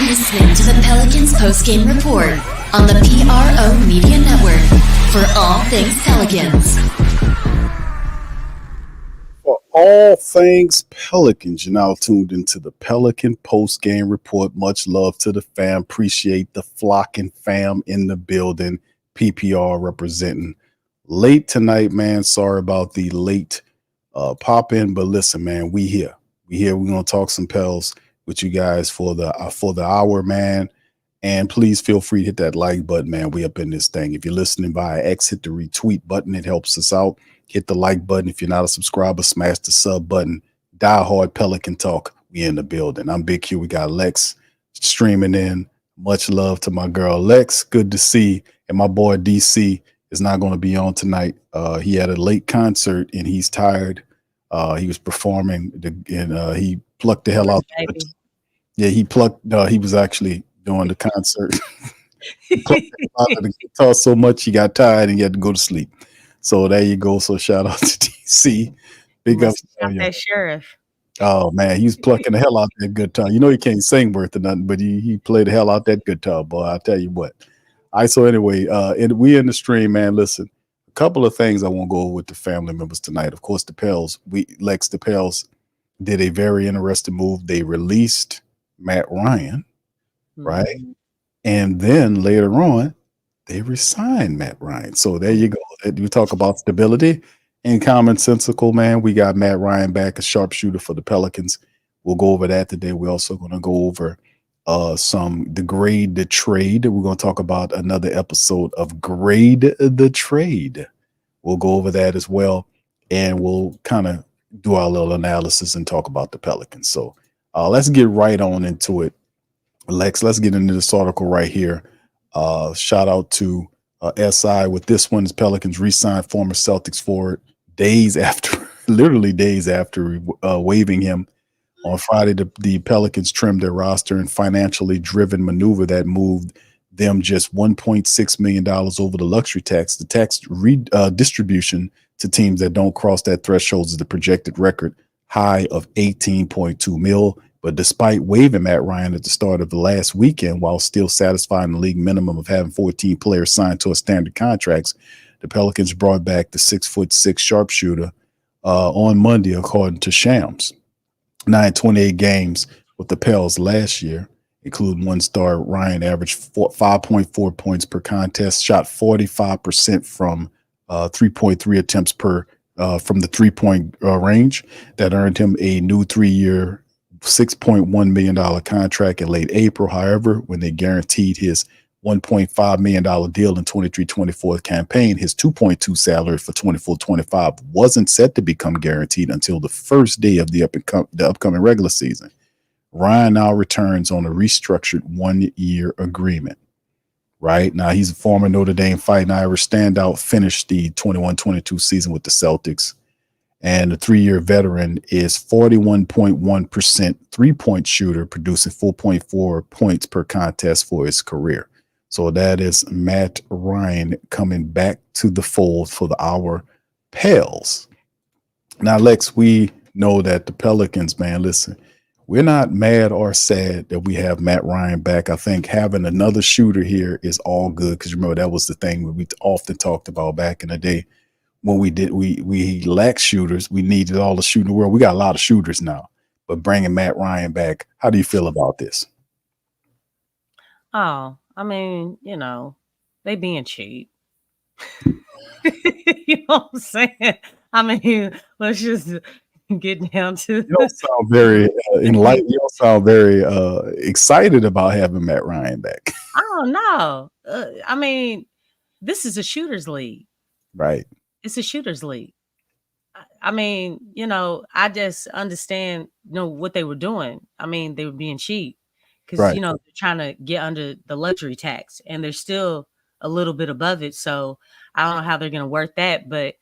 listening to the Pelicans postgame report on the PRO Media Network for all things Pelicans. For all things Pelicans, you're now tuned into the Pelican postgame report. Much love to the fam. Appreciate the flocking fam in the building. PPR representing. Late tonight, man. Sorry about the late pop in, but listen, man, we here. We're gonna talk some Pels with you guys for the hour, man. And please feel free to hit that like button, man. We up in this thing. If you're listening via X, hit the retweet button. It helps us out. Hit the like button. If you're not a subscriber, smash the sub button. Die hard Pelican talk. We in the building. I'm Big Q. We got Lex streaming in. Much love to my girl Lex. Good to see. And my boy DC is not going to be on tonight. He had a late concert and he's tired. He was performing and he plucked the hell out. Yeah, he plucked. He was actually doing the concert. He plucked out of the guitar so much he got tired and he had to go to sleep. So there you go. So shout out to DC. Big up that sheriff. Oh man, he was plucking the hell out that guitar. You know he can't sing worth of nothing, but he played the hell out that guitar, boy. I'll tell you what. All right, so anyway, we in the stream, man. Listen, a couple of things I want to go over with the family members tonight. Of course, the Pels, the Pels did a very interesting move. They released Matt Ryan, right? Mm-hmm. And then later on, they resigned Matt Ryan. So there you go. You talk about stability and commonsensical, man. We got Matt Ryan back, a sharpshooter for the Pelicans. We'll go over that today. We're also going to go over the Grade the Trade. We're going to talk about another episode of Grade the Trade. We'll go over that as well. And we'll kind of do our little analysis and talk about the Pelicans. So let's get right on into it. Lex, let's get into this article right here. Shout out to SI with this one. Pelicans re-signed former Celtics forward literally days after waiving him. On Friday, the Pelicans trimmed their roster in financially driven maneuver that moved them just $1.6 million over the luxury tax. The tax distribution to teams that don't cross that threshold is the projected record high of $18.2 million. But despite waiving Matt Ryan at the start of the last weekend, while still satisfying the league minimum of having 14 players signed to a standard contracts, the Pelicans brought back the 6'6" sharpshooter on Monday, according to Shams. 28 games with the Pels last year, including one star. Ryan averaged 5.4 points per contest, shot 45% from 3.3 attempts from the 3-point range. That earned him a new 3-year $6.1 million contract in late April. However, when they guaranteed his $1.5 million deal in 23-24 campaign, his 2.2 salary for 24-25 wasn't set to become guaranteed until the first day of the upcoming regular season. Ryan now returns on a restructured 1-year agreement. Right now, he's a former Notre Dame Fighting Irish standout, finished the 21-22 season with the Celtics. And the 3-year veteran is 41.1% 3-point shooter, producing 4.4 points per contest for his career. So that is Matt Ryan coming back to the fold for our Pels. Now, Lex, we know that the Pelicans, man, listen, we're not mad or sad that we have Matt Ryan back. I think having another shooter here is all good because remember that was the thing we often talked about back in the day. When we lacked shooters, we needed all the shooting in the world. We got a lot of shooters now, but bringing Matt Ryan back, how do you feel about this? Oh, I mean, they being cheap. You know what I'm saying? I mean, let's just get down to. You don't sound very enlightened. You don't sound very excited about having Matt Ryan back. I don't know. I mean, this is a shooters league, right? It's a shooters league. I mean, I just understand, what they were doing. I mean, they were being cheap because, they're trying to get under the luxury tax and they're still a little bit above it. So I don't know how they're going to work that, but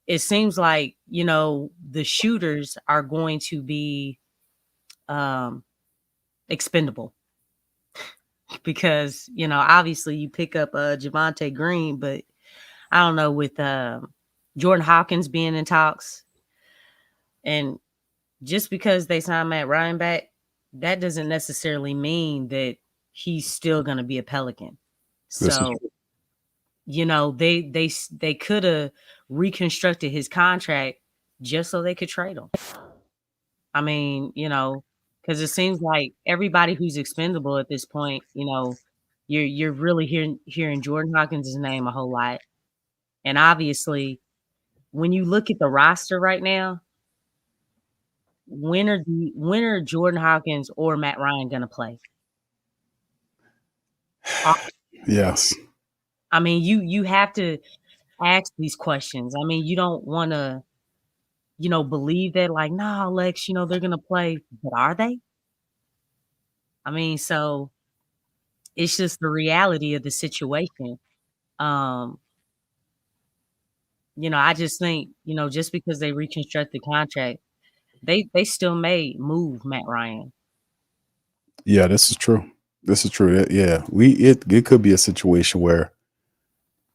it seems like, the shooters are going to be expendable because, obviously you pick up Javonte Green, but I don't know, with Jordan Hawkins being in talks, and just because they signed Matt Ryan back, that doesn't necessarily mean that he's still going to be a Pelican. So, they could have reconstructed his contract just so they could trade him. I mean, because it seems like everybody who's expendable at this point, you're really hearing Jordan Hawkins' name a whole lot. And obviously, when you look at the roster right now, when are Jordan Hawkins or Matt Ryan going to play? Yes. I mean, you have to ask these questions. I mean, you don't want to, believe that like, nah, Lex, they're going to play, but are they? I mean, so it's just the reality of the situation. Um, I just think, just because they reconstruct the contract, they still may move Matt Ryan. Yeah, this is true. This is true. Yeah, it could be a situation where,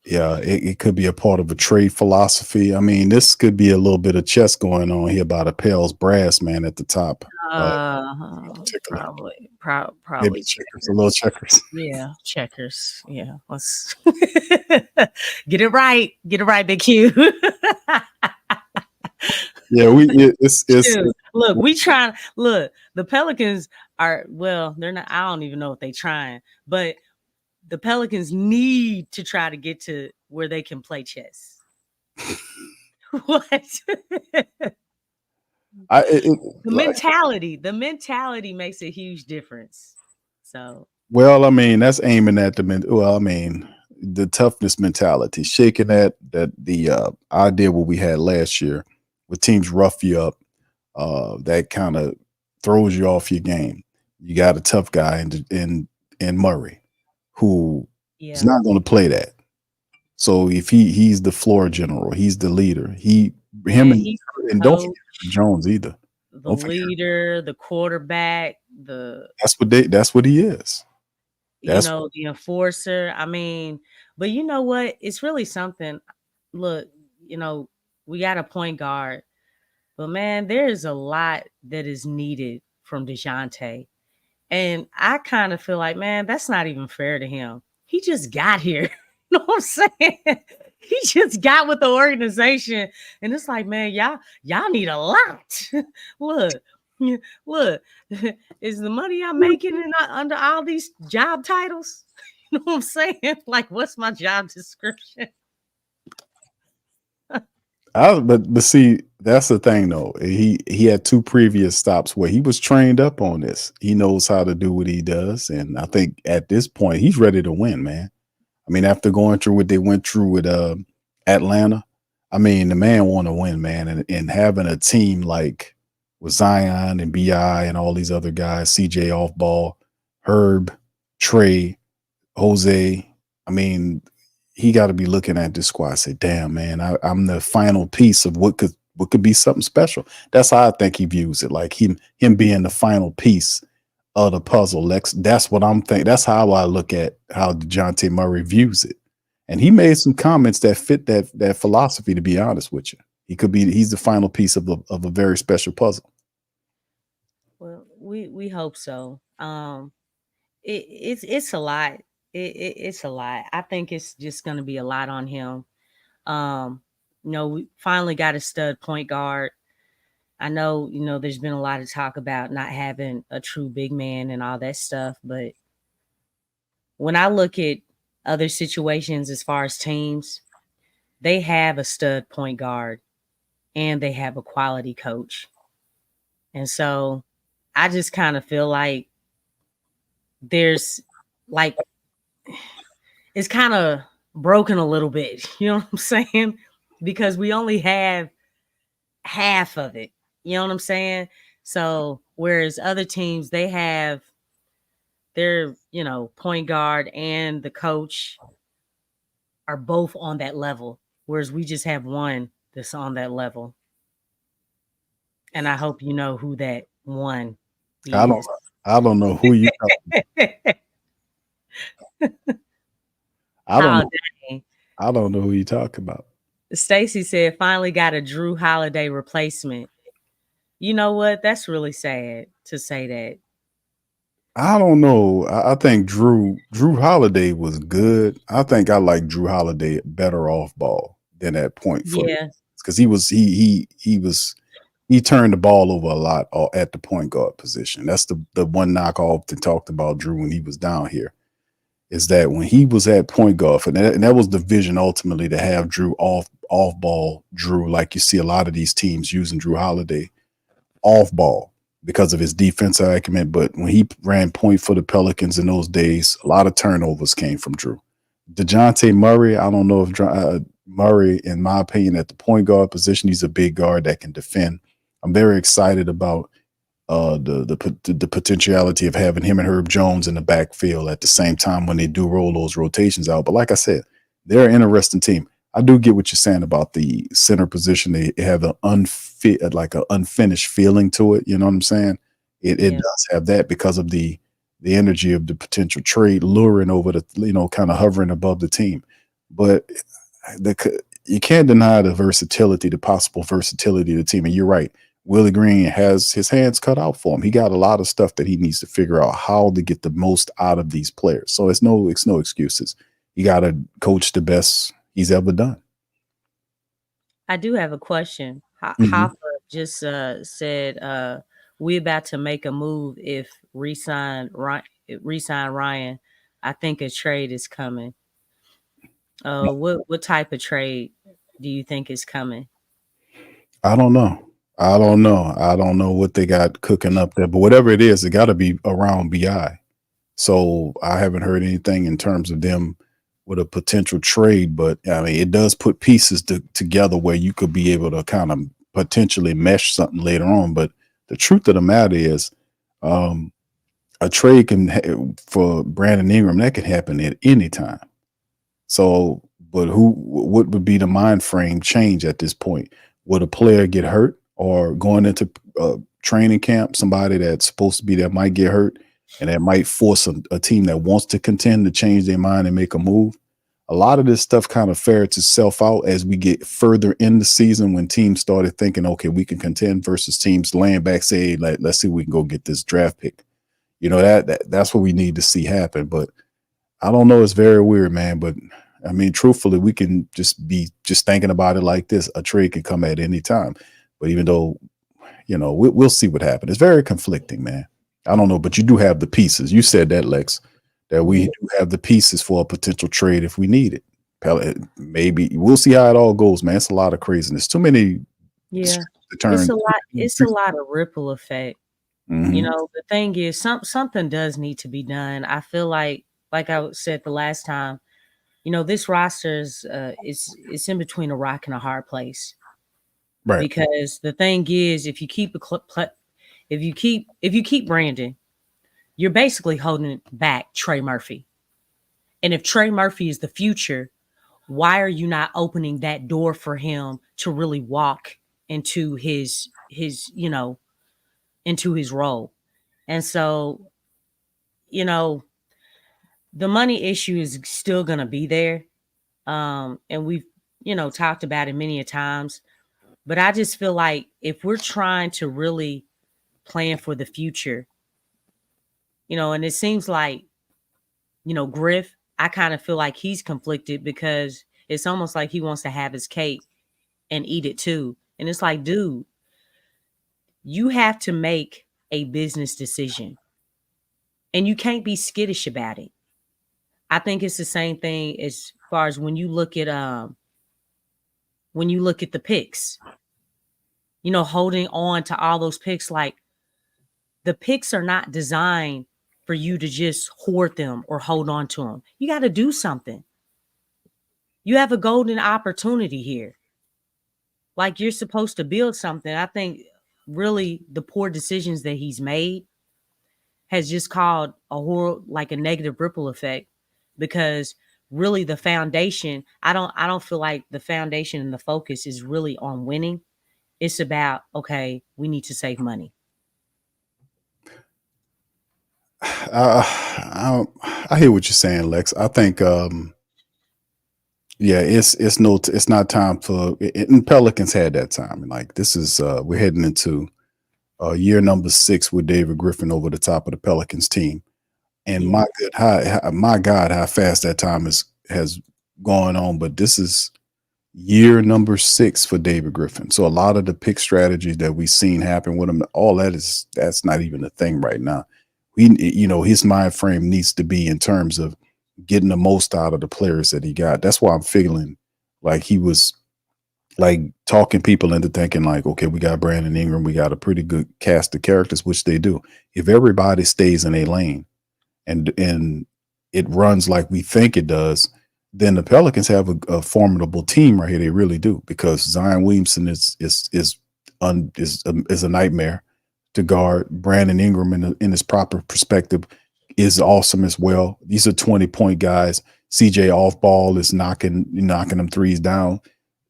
yeah, it could be a part of a trade philosophy. I mean, this could be a little bit of chess going on here by the Pels brass man at the top. Probably Maybe checkers, a little checkers. Yeah, checkers. Yeah, let's get it right. Get it right, Big Q. Yeah, it's look, the Pelicans are, well, they're not, I don't even know if they're trying, but the Pelicans need to try to get to where they can play chess. What? The mentality makes a huge difference. So, well, I mean, that's aiming at the toughness mentality, shaking the idea what we had last year, with teams rough you up, that kind of throws you off your game. You got a tough guy in Murray, who is not going to play that. So if he's the floor general, he's the leader. And don't forget Jones either. The leader, the quarterback, that's what he is. The enforcer. I mean, but you know what? It's really something. Look, we got a point guard, but man, there's a lot that is needed from DeJounte. And I kind of feel like, man, that's not even fair to him. He just got here. You know what I'm saying? He just got with the organization. And it's like, man, y'all need a lot. Look, is the money I'm making under all these job titles? You know what I'm saying? Like, what's my job description? But see, that's the thing though. He had 2 previous stops where he was trained up on this. He knows how to do what he does, and I think at this point he's ready to win, man. I mean, after going through what they went through with Atlanta, I mean, the man want to win, man, and having a team like with Zion and Bi and all these other guys, CJ off ball, Herb, Trey, Jose. I mean, he got to be looking at this squad and say, damn, man, I'm the final piece of what could be something special. That's how I think he views it. Like him being the final piece of the puzzle. Lex, that's what I'm thinking. That's how I look at how DeJounte Murray views it. And he made some comments that fit that philosophy, to be honest with you. He's the final piece of a very special puzzle. Well, we hope so. It's a lot. It's a lot. I think it's just going to be a lot on him. We finally got a stud point guard. I know, there's been a lot of talk about not having a true big man and all that stuff. But when I look at other situations as far as teams, they have a stud point guard and they have a quality coach. And so I just kind of feel like there's like, it's kind of broken a little bit. You know what I'm saying? Because we only have half of it. You know what I'm saying? So whereas other teams, they have their, point guard and the coach are both on that level. Whereas we just have one that's on that level. And I hope you know who that one is. I don't know who you I don't know who you talk about. Stacy said, finally got a Drew Holiday replacement. You know what? That's really sad to say that. I don't know. I think Drew Holiday was good. I think I like Drew Holiday better off ball than at point for Yeah, because he turned the ball over a lot at the point guard position. That's the one knock I often talked about Drew when he was down here is that when he was at point guard, and that was the vision ultimately to have Drew off ball Drew, like you see a lot of these teams using Drew Holiday off ball because of his defensive acumen. But when he ran point for the Pelicans in those days, a lot of turnovers came from Drew. DeJounte Murray, I don't know if Murray, in my opinion, at the point guard position, he's a big guard that can defend. I'm very excited about the potentiality of having him and Herb Jones in the backfield at the same time when they do roll those rotations out. But like I said, they're an interesting team. I do get what you're saying about the center position. They have an unfinished feeling to it. You know what I'm saying? It yeah. does have that because of the energy of the potential trade luring over kind of hovering above the team. But you can't deny the possible versatility of the team. And you're right. Willie Green has his hands cut out for him. He got a lot of stuff that he needs to figure out how to get the most out of these players. So it's no excuses. You got to coach the best he's ever done. I do have a question. Mhm. Hoffa just said we about to make a move if resign Ryan. I think a trade is coming. What type of trade do you think is coming? I don't know. I don't know. I don't know what they got cooking up there, but whatever it is, it got to be around BI. So I haven't heard anything in terms of them with a potential trade, but I mean, it does put pieces together where you could be able to kind of potentially mesh something later on. But the truth of the matter is, um, a trade for Brandon Ingram that can happen at any time. So, but what would be the mind frame change at this point? Would a player get hurt or going into training camp, somebody that's supposed to be there might get hurt and that might force a team that wants to contend to change their mind and make a move? A lot of this stuff kind of ferrets itself out as we get further in the season when teams started thinking, okay, we can contend versus teams laying back, say, let's see if we can go get this draft pick. You know, that's what we need to see happen. But I don't know. It's very weird, man. But I mean, truthfully, we can just be thinking about it like this. A trade can come at any time. But even though, we'll see what happens. It's very conflicting, man. I don't know, but you do have the pieces. You said that, Lex, that we Yeah. do have the pieces for a potential trade if we need it. Maybe we'll see how it all goes, man. It's a lot of craziness. Too many Yeah. to turn. It's a lot of ripple effect. You Mhm. know, the thing is something does need to be done. I feel like I said the last time, this roster's it's in between a rock and a hard place. Right. Because the thing is, if you keep if you keep Brandon, you're basically holding back Trey Murphy. And if Trey Murphy is the future, why are you not opening that door for him to really walk into into his role? And so, you know, the money issue is still going to be there. And we've, talked about it many a times, but I just feel like if we're trying to really plan for the future, and it seems like, Griff, I kind of feel like he's conflicted because it's almost like he wants to have his cake and eat it too. And it's like, dude, you have to make a business decision and you can't be skittish about it. I think it's the same thing as far as when you look at the picks, holding on to all those picks, like the picks are not designed for you to just hoard them or hold on to them. You got to do something. You have a golden opportunity here. Like you're supposed to build something. I think really the poor decisions that he's made has just caused like a negative ripple effect because really the foundation, I don't feel like the foundation and the focus is really on winning. It's about, okay, we need to save money. I hear what you're saying, Lex. I think, yeah, it's not time for. And Pelicans had that time. Like this is, we're heading into year number 6 with David Griffin over the top of the Pelicans team. And Yeah. my God, how fast that time has gone on. But this is year number 6 for David Griffin. So a lot of the pick strategies that we've seen happen with him, all that's not even a thing right now. His mind frame needs to be in terms of getting the most out of the players that he got. That's why I'm feeling like he was like talking people into thinking like, okay, we got Brandon Ingram, we got a pretty good cast of characters, which they do. If everybody stays in a lane and it runs like we think it does, then the Pelicans have a formidable team right here. They really do, because Zion Williamson is a nightmare to guard. Brandon Ingram in his proper perspective is awesome as well. These are 20-point guys. CJ off ball is knocking them threes down.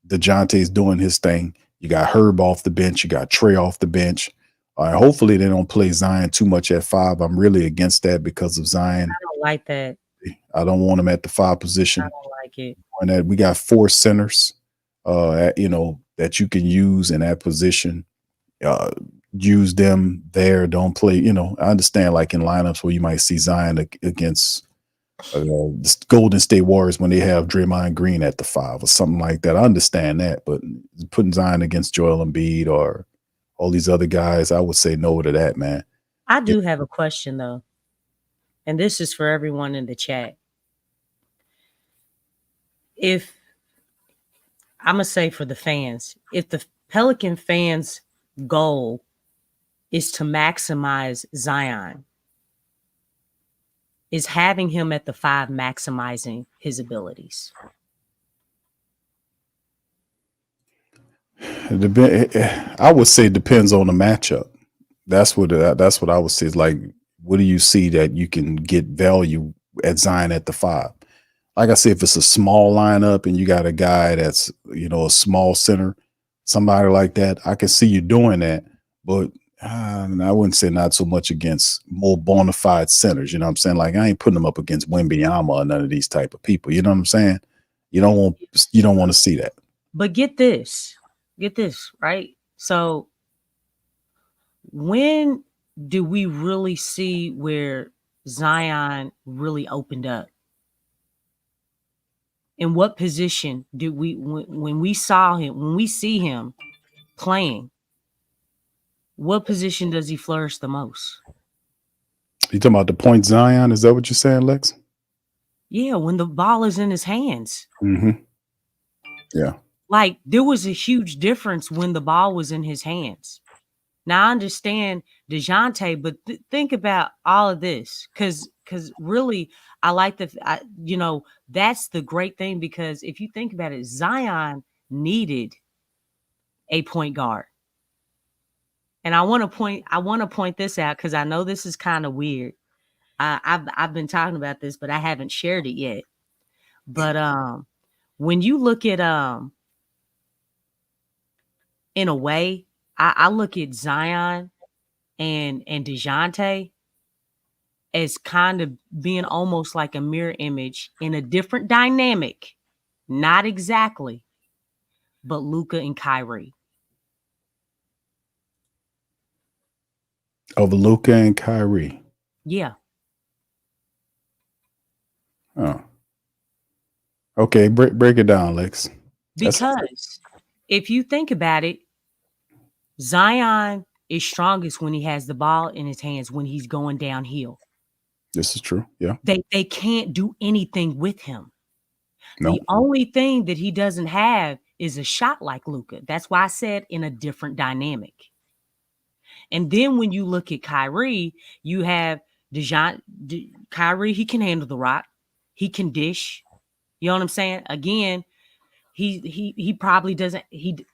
DeJounte's doing his thing. You got Herb off the bench. You got Trey off the bench. Hopefully they don't play Zion too much at 5. I'm really against that because of Zion. I don't like that. I don't want him at the 5 I position. don't like it. And that we got 4 centers, that you can use in that position. Use them there. Don't play. I understand like in lineups where you might see Zion against the Golden State Warriors when they have Draymond Green at the 5 or something like that. I understand that, but putting Zion against Joel Embiid or all these other guys, I would say no to that, man. I do have a question though, and this is for everyone in the chat. If I'm gonna say for the fans, if the Pelican fans' goal is to maximize Zion, is having him at the 5 maximizing his abilities? I would say depends on the matchup. That's what I would say. Is like, what do you see that you can get value at Zion at the 5? Like I said, if it's a small lineup and you got a guy that's a small center, somebody like that, I can see you doing that. But I wouldn't say not so much against more bona fide centers. You know what I'm saying? Like I ain't putting them up against Wembanyama or none of these type of people. You know what I'm saying? You don't want to see that. But get this, right? So when do we really see where Zion really opened up? In what position did we, when we see him playing, what position does he flourish the most? You talking about the point Zion? Is that what you're saying, Lex? Yeah, when the ball is in his hands. Mm-hmm. Yeah. Like there was a huge difference when the ball was in his hands. Now I understand DeJounte, but think about all of this, because really I like that's the great thing, because if you think about it, Zion needed a point guard. And I want to point this out because I know this is kind of weird. I've been talking about this, but I haven't shared it yet. But when you look at in a way, I look at Zion and DeJounte as kind of being almost like a mirror image in a different dynamic. Not exactly, but Luka and Kyrie. Of Luka and Kyrie. Yeah. Oh. Okay, break it down, Lex. Because if you think about it, Zion is strongest when he has the ball in his hands, when he's going downhill. This is true. Yeah. They can't do anything with him. No. The only thing that he doesn't have is a shot like Luka. That's why I said in a different dynamic. And then when you look at Kyrie, you have Kyrie, he can handle the rock. He can dish. You know what I'm saying? Again, he probably doesn't,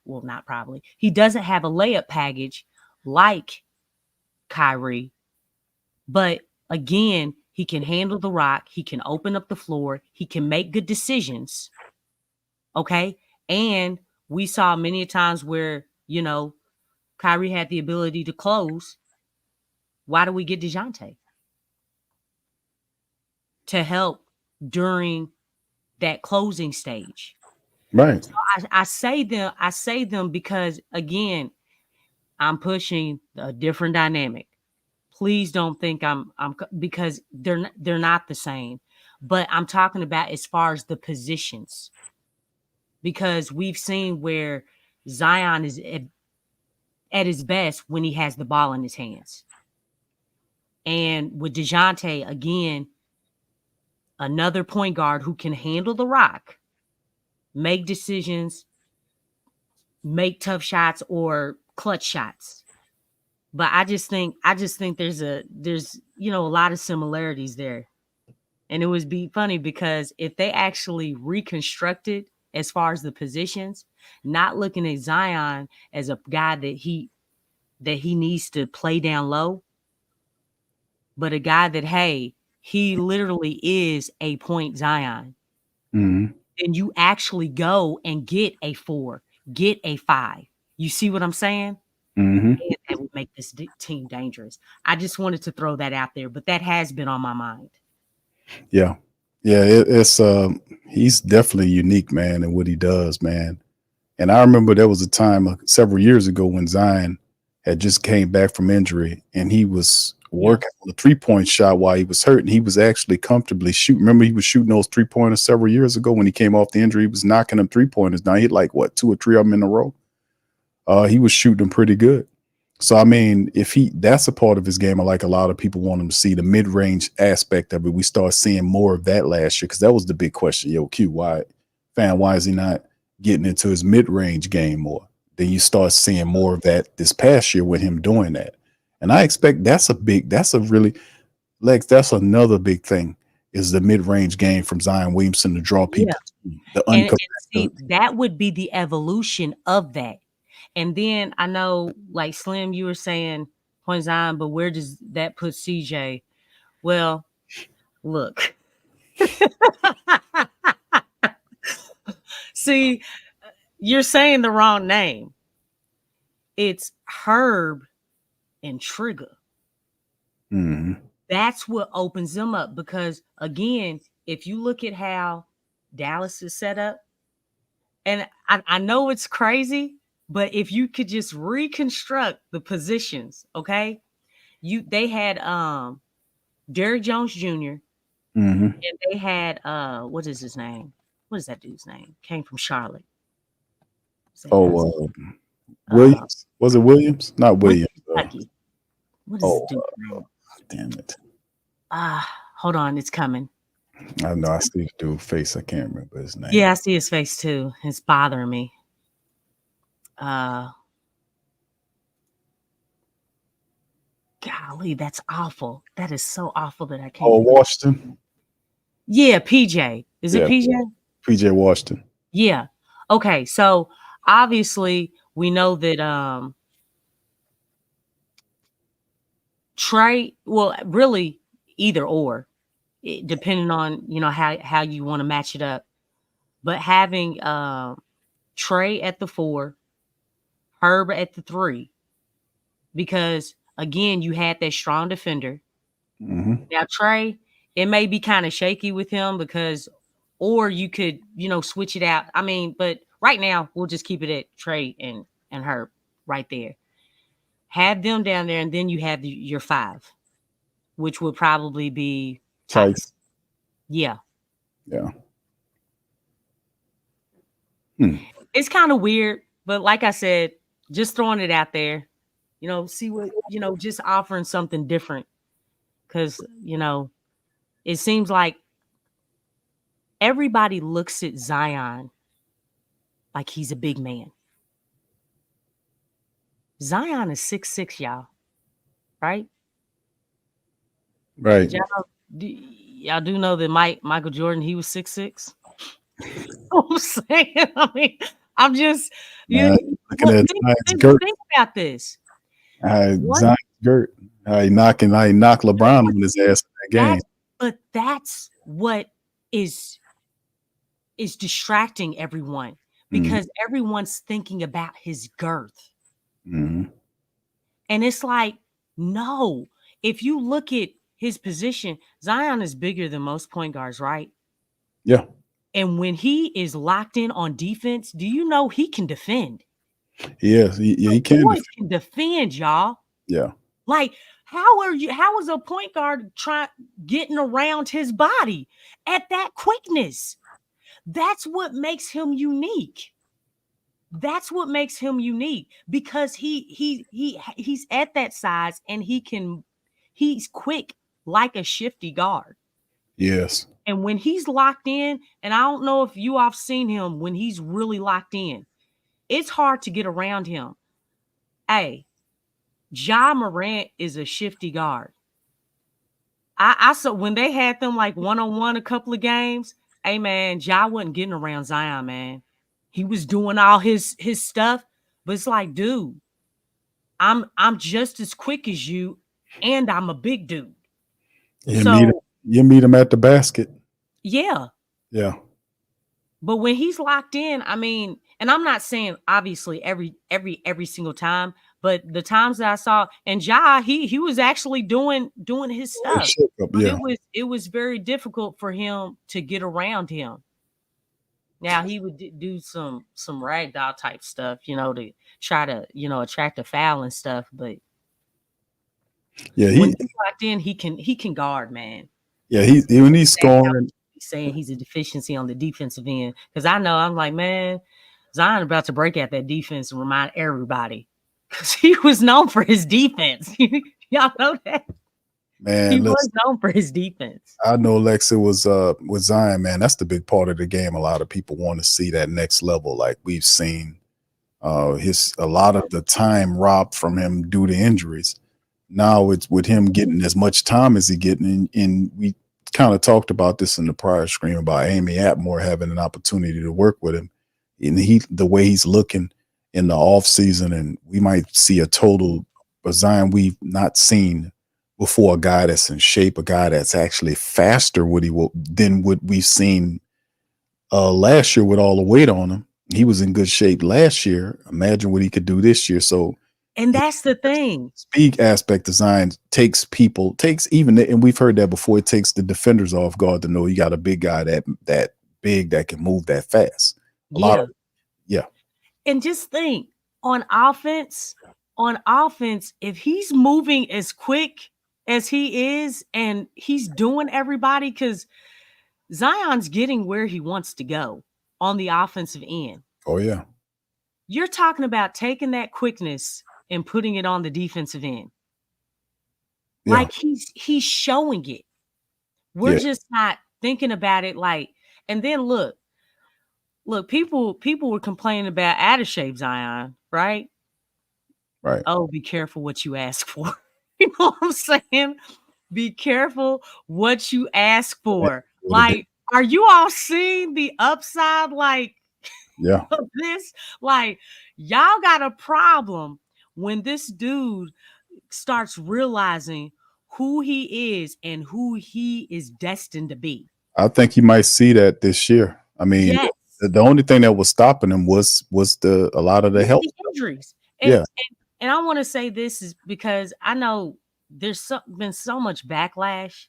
not probably. He doesn't have a layup package like Kyrie. But again, he can handle the rock. He can open up the floor. He can make good decisions. Okay? And we saw many times where, Kyrie had the ability to close. Why do we get DeJounte? To help during that closing stage. Right. So I say them because, again, I'm pushing a different dynamic. Please don't think I'm because they're not the same. But I'm talking about as far as the positions, because we've seen where Zion is at his best when he has the ball in his hands. And with DeJounte, again, another point guard who can handle the rock, make decisions, make tough shots or clutch shots. But I just think there's a lot of similarities there. And it would be funny because if they actually reconstructed as far as the positions, not looking at Zion as a guy that he needs to play down low, but a guy that, hey, he literally is a point Zion. Mm-hmm. Then you actually go and get a 4, get a 5. You see what I'm saying? Mm-hmm. And that would make this team dangerous. I just wanted to throw that out there, but that has been on my mind. Yeah. Yeah. It's he's definitely unique, man, in what he does, man. And I remember there was a time several years ago when Zion had just came back from injury and he was working on the 3-point shot while he was hurt. And he was actually comfortably shooting. Remember, he was shooting those 3-pointers several years ago when he came off the injury. He was knocking them 3-pointers down. He hit like, what, 2 or 3 of them in a row? He was shooting them pretty good. So, I mean, that's a part of his game. I like a lot of people want him to see the mid-range aspect of it. We start seeing more of that last year because that was the big question. Yo, Q, why is he not getting into his mid-range game more? Then you start seeing more of that this past year with him doing that. And I expect that's another big thing is the mid-range game from Zion Williamson to draw people. Yeah. And see, that would be the evolution of that. And then I know, like Slim, you were saying point Zion, but where does that put CJ? Well, look. See, you're saying the wrong name. It's Herb and Trigger. Mm-hmm. That's what opens them up because, again, if you look at how Dallas is set up, and I know it's crazy, but if you could just reconstruct the positions, okay? They had Derrick Jones Jr. Mm-hmm. and they had what is his name? What is that dude's name? Came from Charlotte. Williams. Was it Williams? Not Williams. What is this dude's name? Damn it. Hold on, it's coming. I know. I see the dude's face. I can't remember his name. Yeah, I see his face too. It's bothering me. Golly, that's awful. That is so awful that I can't. Oh, Washington. Yeah, PJ. Is it PJ? PJ Washington. Yeah. Okay. So obviously we know that Trey. Well, really either or, depending on how you want to match it up. But having Trey at the 4, Herb at the 3, because again you had that strong defender. Mm-hmm. Now Trey, it may be kind of shaky with him because, or you could switch it out. I mean, but right now we'll just keep it at Trey and Herb right there. Have them down there, and then you have your 5, which would probably be Tice. Yeah. It's kind of weird, but like I said, just throwing it out there, see what, just offering something different. Because, it seems like everybody looks at Zion like he's a big man. Zion is 6'6", y'all. Right? Right. Y'all do know that Michael Jordan, he was 6'6". I'm saying, I'm just looking at think about this. Zion's Gert. He knocked LeBron on his ass in that game. But that's what is distracting everyone because everyone's thinking about his girth. Mm-hmm. And it's like, no, if you look at his position, Zion is bigger than most point guards, right? Yeah. And when he is locked in on defense, do you know he can defend? Yes, he can. Boys can defend, y'all. Yeah. Like, how is a point guard getting around his body at that quickness? That's what makes him unique. That's what makes him unique, because he's at that size, and he's quick like a shifty guard. Yes. And when he's locked in, and I don't know if you all have seen him when he's really locked in, it's hard to get around him. Hey, Ja Morant is a shifty guard. I saw when they had them like one-on-one a couple of games. Hey man, Ja wasn't getting around Zion, man. He was doing all his stuff, but it's like, dude, I'm just as quick as you, and I'm a big dude. So You meet him at the basket. yeah. Yeah. But when he's locked in, I mean, and I'm not saying obviously every single time, but the times that I saw, and Ja, he was actually doing his stuff. But Yeah. it was very difficult for him to get around him. Now he would do some ragdoll type stuff, to try to, attract a foul and stuff. But yeah, when he's locked in, he can guard, man. Yeah, when he's scoring, saying he's a deficiency on the defensive end, because I'm like, man, Zion about to break out that defense and remind everybody, because he was known for his defense. Y'all know that. Man, he was known for his defense. I know Lexxah was with Zion, man. That's the big part of the game. A lot of people want to see that next level, like we've seen a lot of the time robbed from him due to injuries. Now it's with him getting as much time as he getting, and we kind of talked about this in the prior screen about Amy Atmore having an opportunity to work with him, and the way he's looking in the off season, and we might see a total Zion we've not seen before, a guy that's in shape, a guy that's actually faster than what we've seen last year with all the weight on him. He was in good shape last year. Imagine what he could do this year. So, and that's the thing. Speed aspect design takes even, and we've heard that before, it takes the defenders off guard to know you got a big guy that big that can move that fast. Yeah. And just think, on offense, if he's moving as quick as he is, and he's doing everybody, because Zion's getting where he wants to go on the offensive end. Oh yeah. You're talking about taking that quickness and putting it on the defensive end. Yeah. Like he's showing it. We're just not thinking about it like, and then look, people were complaining about out of shape Zion, right? Right. Oh, be careful what you ask for. You know what I'm saying? Be careful what you ask for. Like, are you all seeing the upside? Like, of this? Like, y'all got a problem when this dude starts realizing who he is and who he is destined to be. I think you might see that this year. I mean, the only thing that was stopping him was a lot of the health injuries. And I want to say this is because I know there's been so much backlash,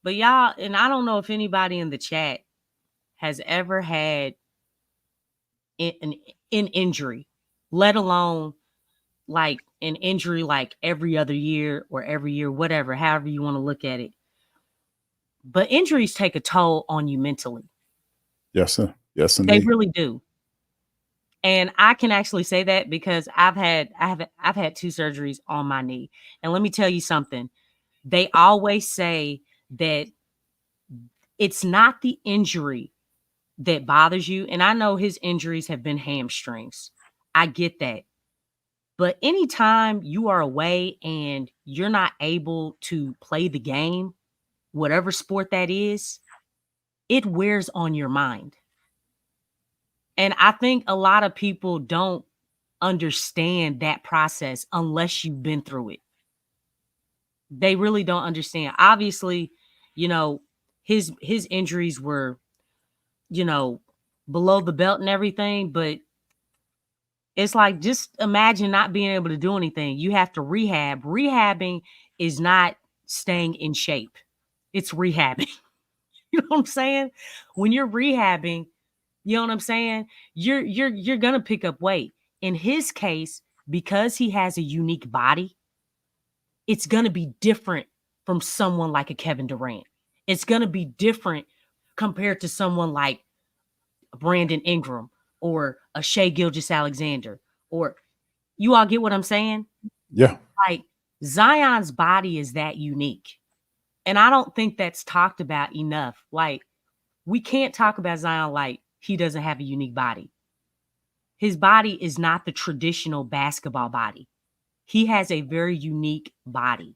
but y'all, and I don't know if anybody in the chat has ever had an injury, let alone like an injury like every other year or every year, whatever, however you want to look at it. But injuries take a toll on you mentally. Yes, sir. Yes, indeed. They really do. And I can actually say that because I've had 2 surgeries on my knee. And let me tell you something. They always say that it's not the injury that bothers you. And I know his injuries have been hamstrings. I get that. But anytime you are away and you're not able to play the game, whatever sport that is, it wears on your mind. And I think a lot of people don't understand that process unless you've been through it. They really don't understand. Obviously, his injuries were, below the belt and everything, but it's like, just imagine not being able to do anything. You have to rehab. Rehabbing is not staying in shape. It's rehabbing. You know what I'm saying? When you're rehabbing, you know what I'm saying? You're going to pick up weight. in his case, because he has a unique body, it's going to be different from someone like a Kevin Durant. It's going to be different compared to someone like Brandon Ingram or a Shea Gilgeous-Alexander, or you all get what I'm saying? Yeah. Like Zion's body is that unique. And I don't think that's talked about enough. Like we can't talk about Zion like he doesn't have a unique body. His body is not the traditional basketball body. He has a very unique body.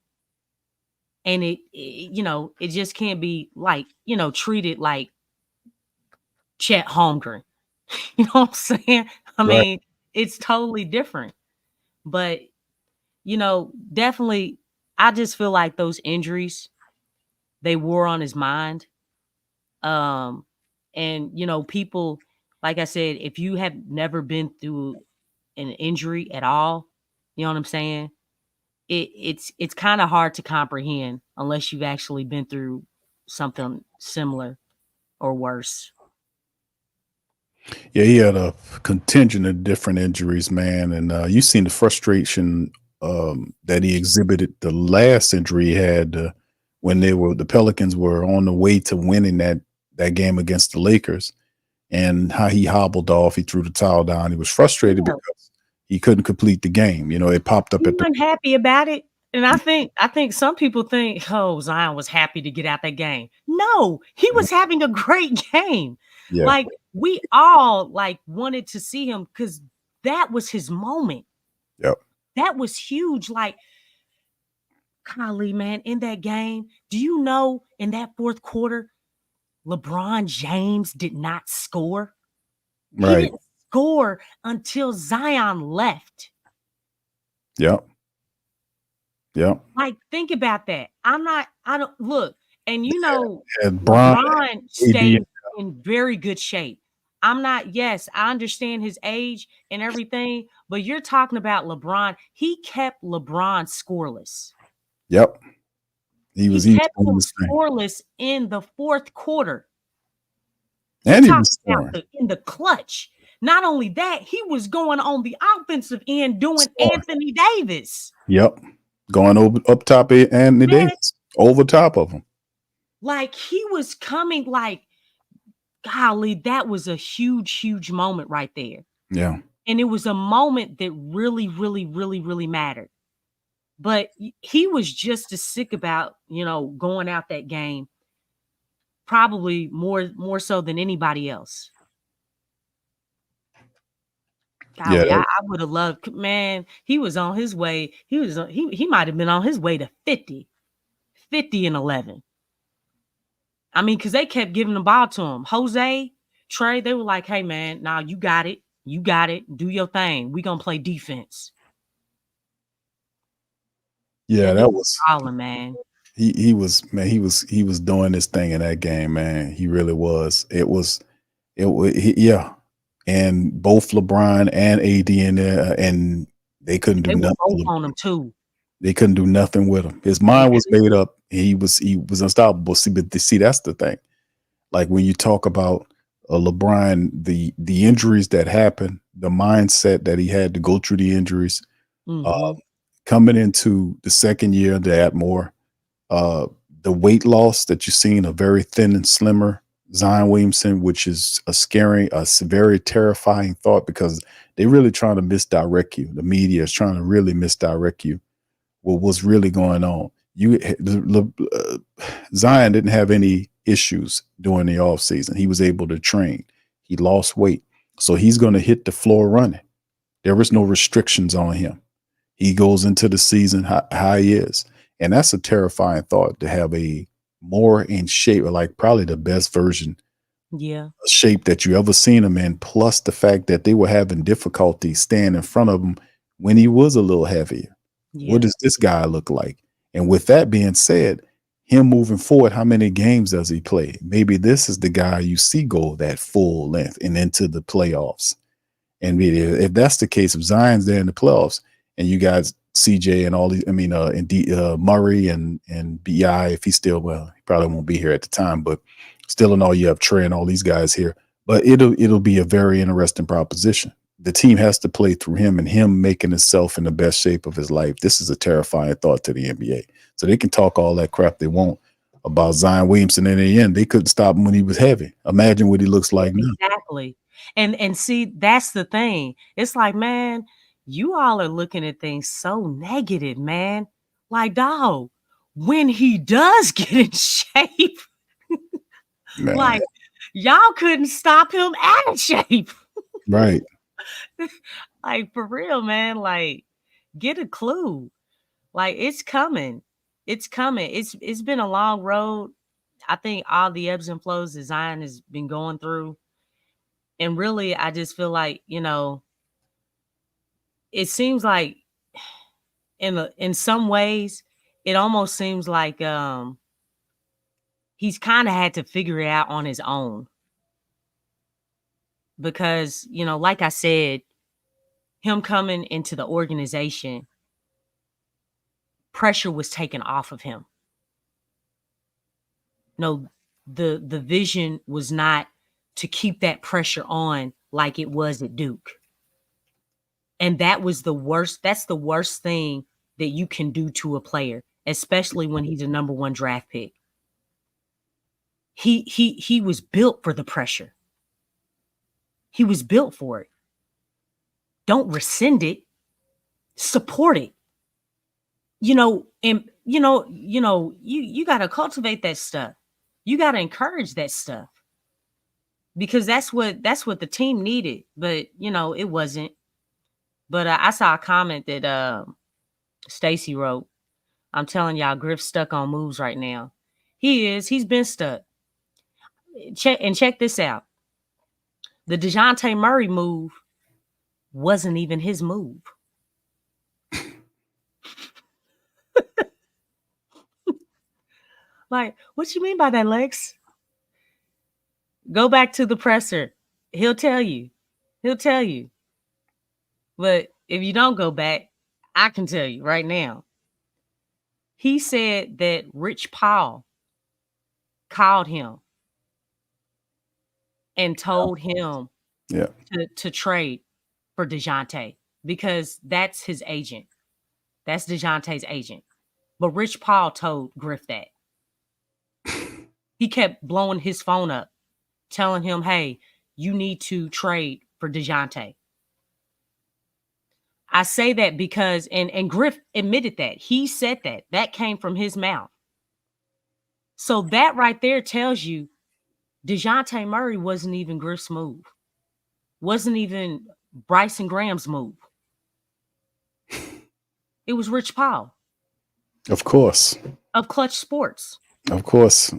And it just can't be like, treated like Chet Holmgren. You know what I'm saying? I Right. mean, it's totally different. But, definitely, I just feel like those injuries, they wore on his mind. And, people, like I said, if you have never been through an injury at all, you know what I'm saying? It's kind of hard to comprehend unless you've actually been through something similar or worse. Yeah, he had a contingent of different injuries, man, and you seen the frustration that he exhibited. The last injury he had when the Pelicans were on the way to winning that game against the Lakers, and how he hobbled off. He threw the towel down. He was frustrated Yeah. because he couldn't complete the game. It popped up He at the wasn't happy about it. And I think some people think, oh, Zion was happy to get out that game. No, he was having a great game. yeah, Like we all wanted to see him because that was his moment. yep, That was huge. Like, golly, man, in that game, do you know in that fourth quarter, LeBron James did not score? He right, didn't score until Zion left. yep, yep. Like, think about that. I don't look, and And Bron, LeBron AD, stays in very good shape. Yes, I understand his age and everything, but you're talking about LeBron. He kept LeBron scoreless. yep. He He was kept doing him this thing, scoreless in the fourth quarter. You and he talk was about scoring. in the clutch. Not only that, he was going on the offensive end doing Scoring. Anthony Davis. Yep, going over up top of Anthony Man, Davis, over top of him. like he was coming like, golly, that was a huge, huge moment right there. Yeah, And it was a moment that really, really, really, really mattered. But he was just as sick about, going out that game, probably more so than anybody else. yeah, Golly, I would have loved, man. He was on his way. He might have been on his way to 50 and 11. I mean, because they kept giving the ball to him. Jose, Trey, they were like, hey, man, nah, you got it. You got it. Do your thing. We going to play defense. yeah. That That dude was balling, man. he was, man. He was doing this thing in that game, man. He really was. Yeah. And both LeBron and AD in there, and they couldn't do They were nothing. both on him, too. They couldn't do nothing with him. His mind was made up. He was unstoppable. See, that's the thing. Like when you talk about LeBron, the injuries that happened, the mindset that he had to go through the injuries, Mm-hmm. coming into the second year of the Atmore, the weight loss that you've seen, a very thin and slimmer Zion Williamson, which is a very terrifying thought because they're really trying to misdirect you. The media is trying to really misdirect you with what's really going on. Zion didn't have any issues during the off season. He was able to train. He lost weight. So he's going to hit the floor running. There was no restrictions on him. He goes into the season how he is. And that's a terrifying thought, to have a more in shape, like probably the best version of shape that you ever seen him in, plus the fact that they were having difficulty staying in front of him when he was a little heavier. Yeah. What does this guy look like? And with that being said, him moving forward, how many games does he play? Maybe this is the guy you see go that full length and into the playoffs. And if that's the case, if Zion's there in the playoffs and you guys, CJ and all these, Murray and BI, if he's still, well, he probably won't be here at the time, but still in all, you have Trey and all these guys here. But it'll be a very interesting proposition the team has to play through him and him making himself in the best shape of his life. This is a terrifying thought to the NBA. So they can talk all that crap they want about Zion Williamson. In the end, they couldn't stop him when he was heavy. Imagine what he looks like now. Exactly. And see, that's the thing. It's like, man, you all are looking at things so negative, man. Like, dog, when he does get in shape, Man. like, y'all couldn't stop him out of shape. Right. Like, for real, man. Like, get a clue. Like, it's coming. It's coming. It's been a long road. I think all the ebbs and flows that Zion has been going through. And really, I just feel like, it seems like in some ways, it almost seems like he's kind of had to figure it out on his own. Because, like I said, him coming into the organization, pressure was taken off of him. No, the vision was not to keep that pressure on like it was at Duke. And that was the worst. That's the worst thing that you can do to a player, especially when he's a number 1 draft pick. He was built for the pressure. He was built for it. Don't rescind it. Support it. You got to cultivate that stuff. You got to encourage that stuff. Because that's what the team needed, but it wasn't. But I saw a comment that Stacy wrote. I'm telling y'all, Griff's stuck on moves right now. He's been stuck. Check this out. The DeJounte Murray move wasn't even his move. Like, what you mean by that, Lex? Go back to the presser. He'll tell you. But if you don't go back, I can tell you right now. He said that Rich Paul called him and told him to trade for DeJounte because that's his agent. That's DeJounte's agent. But Rich Paul told Griff that. He kept blowing his phone up, telling him, hey, you need to trade for DeJounte. I say that because, and Griff admitted that. He said that. That came from his mouth. So that right there tells you DeJounte Murray wasn't even Griff's move. Wasn't even Bryson Graham's move. It was Rich Paul. Of course. Of Clutch Sports. Of course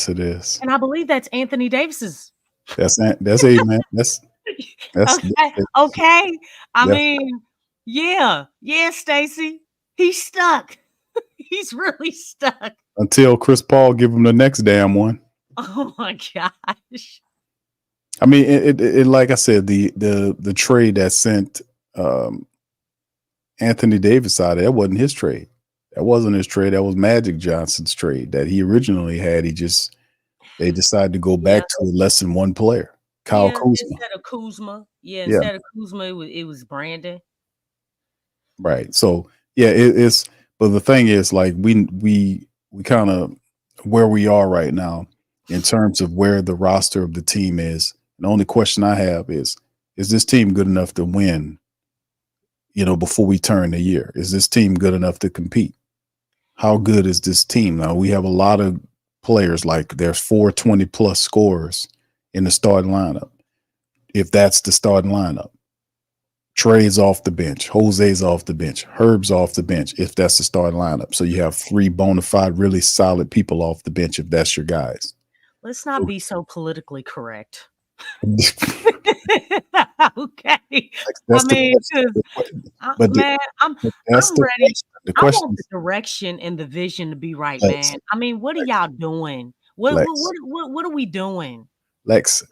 it is. And I believe that's Anthony Davis's. That's a man. That's okay. I mean, yeah, Stacy. He's stuck. He's really stuck. Until Chris Paul give him the next damn one. Oh my gosh. I mean, it like I said, the trade that sent Anthony Davis out of that wasn't his trade. That wasn't his trade. That was Magic Johnson's trade that he originally had. They decided to go back to less than one player, Kyle Kuzma. Instead of Kuzma. Instead of Kuzma, it was Brandon. Right. So it's. But the thing is, like we kind of where we are right now in terms of where the roster of the team is. The only question I have is this team good enough to win? Before we turn the year, is this team good enough to compete? How good is this team? Now we have a lot of players, like there's 420 plus scorers in the starting lineup. If that's the starting lineup, Trey's off the bench, Jose's off the bench, Herb's off the bench. If that's the starting lineup, so you have 3 bona fide, really solid people off the bench. If that's your guys, let's not be so politically correct. Okay. I'm ready. I want the direction and the vision to be right, man. I mean, what are y'all doing? What are we doing? Lex,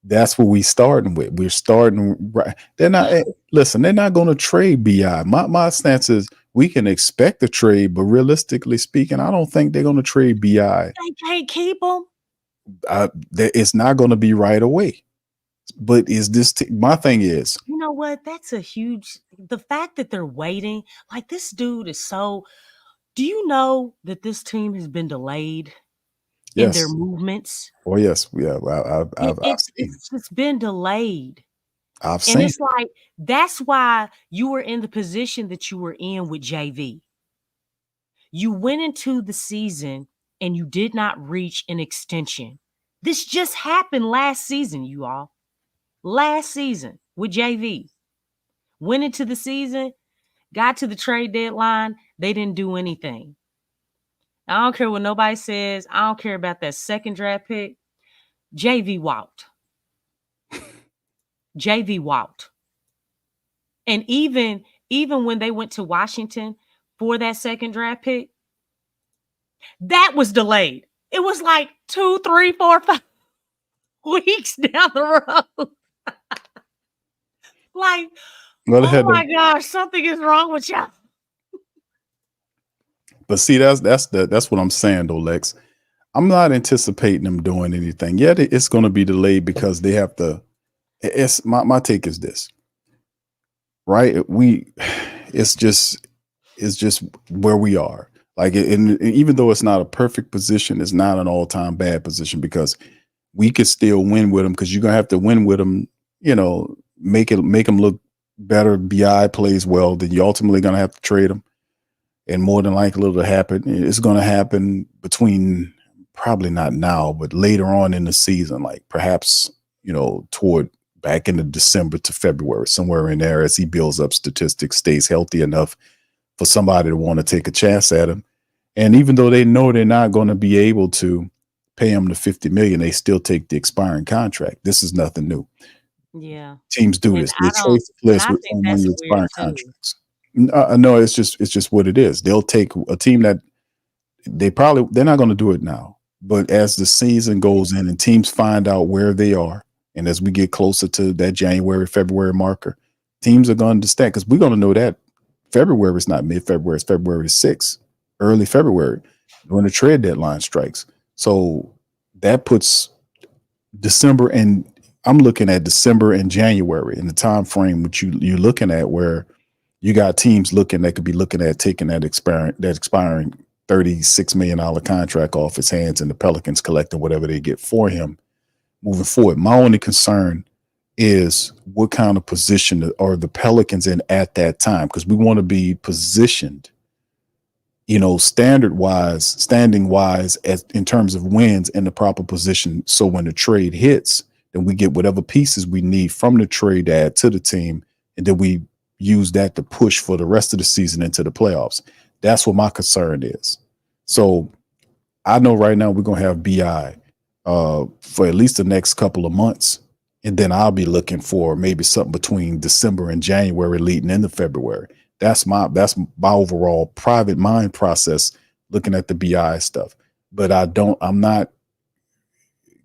that's what we starting with. We're starting right. They're not they're not going to trade BI. My stance is we can expect a trade, but realistically speaking, I don't think they're going to trade BI. They can't keep them. It's not going to be right away. But is this my thing is, You know what? That's a huge the fact that they're waiting. Like this dude is so. Do you know that this team has been delayed in their yes. movements? Oh yes, yeah. I've seen. It's just been delayed. I've And seen. it's like that's why you were in the position that you were in with JV. You went into the season and you did not reach an extension. This just happened last season, you all. Last season with JV. Went into the season, got to the trade deadline, they didn't do anything. I don't care what nobody says. I don't care about that second draft pick. JV walked. JV walked. And even when they went to Washington for that second draft pick, that was delayed. It was like 2, 3, 4, 5 weeks down the road. Like, Well, oh my gosh, something is wrong with y'all. but see, that's what I'm saying though, Lex. I'm not anticipating them doing anything. Yet it's going to be delayed because they have to. It's my take is this, right? It's just where we are. Like, and even though it's not a perfect position, it's not an all-time bad position because we could still win with them because you're gonna have to win with them. You know, make them look better. Bi plays well, then you're ultimately gonna have to trade them, and more than likely it'll happen. It's gonna happen between probably not now, but later on in the season, like perhaps toward back into December to February, somewhere in there, as he builds up statistics, stays healthy enough for somebody to want to take a chance at him. And even though they know they're not going to be able to pay him the $50 million, they still take the expiring contract. This is nothing new. Yeah. Teams do And this. They chase I players with think on that's one-year weird expiring too. contracts. No, it's just what it is. They'll take a team that they're not going to do it now. But as the season goes in and teams find out where they are, and as we get closer to that January, February marker, teams are going to understand because we're going to know that February is not mid-February, it's February 6th, early February, when the trade deadline strikes. So that puts December, and I'm looking at December and January in the time frame which you're looking at, where you got teams that could be looking at taking that expiring $36 million contract off his hands, and the Pelicans collecting whatever they get for him moving forward. My only concern is what kind of position are the Pelicans in at that time? Because we want to be positioned, standing wise, as in terms of wins, in the proper position. So when the trade hits, then we get whatever pieces we need from the trade to add to the team, and then we use that to push for the rest of the season into the playoffs. That's what my concern is. So I know right now we're gonna have BI for at least the next couple of months, and then I'll be looking for maybe something between December and January, leading into February. That's my overall private mind process looking at the BI stuff. But I'm not,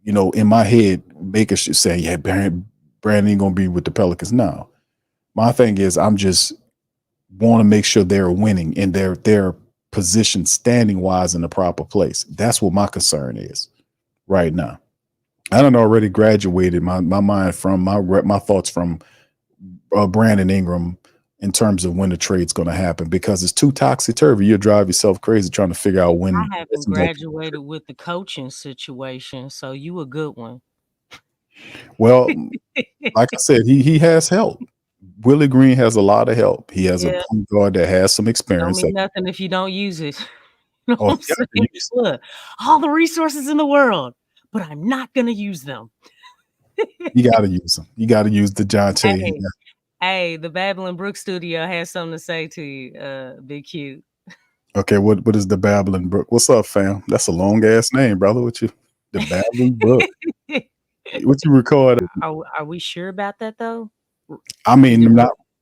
in my head making sure saying, yeah, Brandon ain't gonna be with the Pelicans now. My thing is I'm just want to make sure they're winning and they're positioned standing wise in the proper place. That's what my concern is right now. I done already graduated my mind from my thoughts from Brandon Ingram in terms of when the trade's going to happen, because it's too topsy-turvy. You'll drive yourself crazy trying to figure out when. I haven't graduated with the coaching situation, so you a good one. Well, like I said, he has help. Willie Green has a lot of help. He has a point guard that has some experience. Don't mean nothing if you don't use it. You know Oh, what I'm saying? Look, all the resources in the world, but I'm not going to use them. You got to use them. You got to use the John Tay. Hey, the Babylon Brook studio has something to say to you, Big Q. Okay, what is the Babylon Brook? What's up, fam? That's a long ass name, brother. What you, the Babylon Brook? What you record? Are we sure about that though? I mean,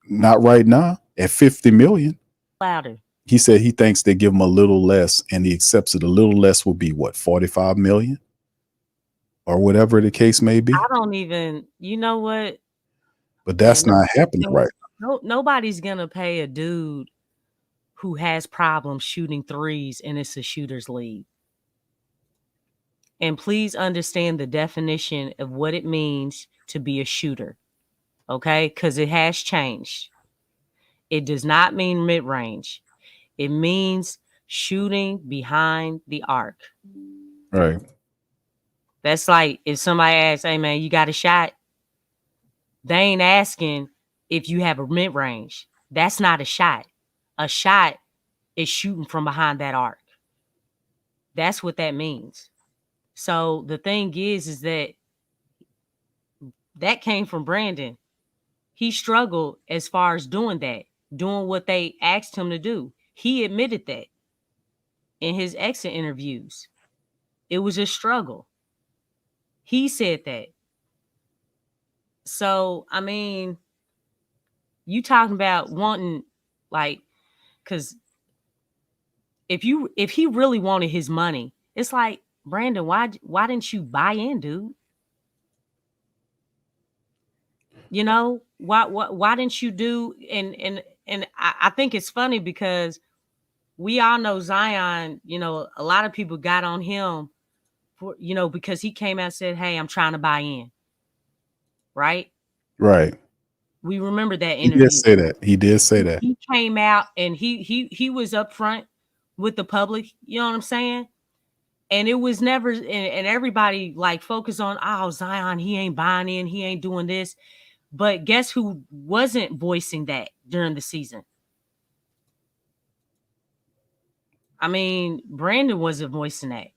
not right now. At 50 million. Louder. He said he thinks they give him a little less, and he accepts it. A little less will be what, 45 million? Or whatever the case may be. I don't even, you know what? But that's not happening right now. Nobody's gonna pay a dude who has problems shooting threes and it's a shooter's league. And please understand the definition of what it means to be a shooter. Okay? Because it has changed. It does not mean mid-range. It means shooting behind the arc. Right. That's like if somebody asks, hey man, you got a shot? They ain't asking if you have a mid-range. That's not a shot. A shot is shooting from behind that arc. That's what that means. So the thing is that came from Brandon. He struggled as far as doing that, doing what they asked him to do. He admitted that in his exit interviews. It was a struggle. He said that. So, I mean, you talking about wanting, like, because if he really wanted his money, it's like, Brandon, why didn't you buy in, dude? You know, why didn't you do? And I think it's funny because we all know Zion. You know, a lot of people got on him for, because he came out and said, "Hey, I'm trying to buy in." Right? Right. We remember that He did interview. say that. He did say that. He came out and he was upfront with the public. You know what I'm saying? And it was never, and everybody like focused on, oh, Zion, he ain't buying in, he ain't doing this. But guess who wasn't voicing that during the season? I mean, Brandon wasn't voicing that.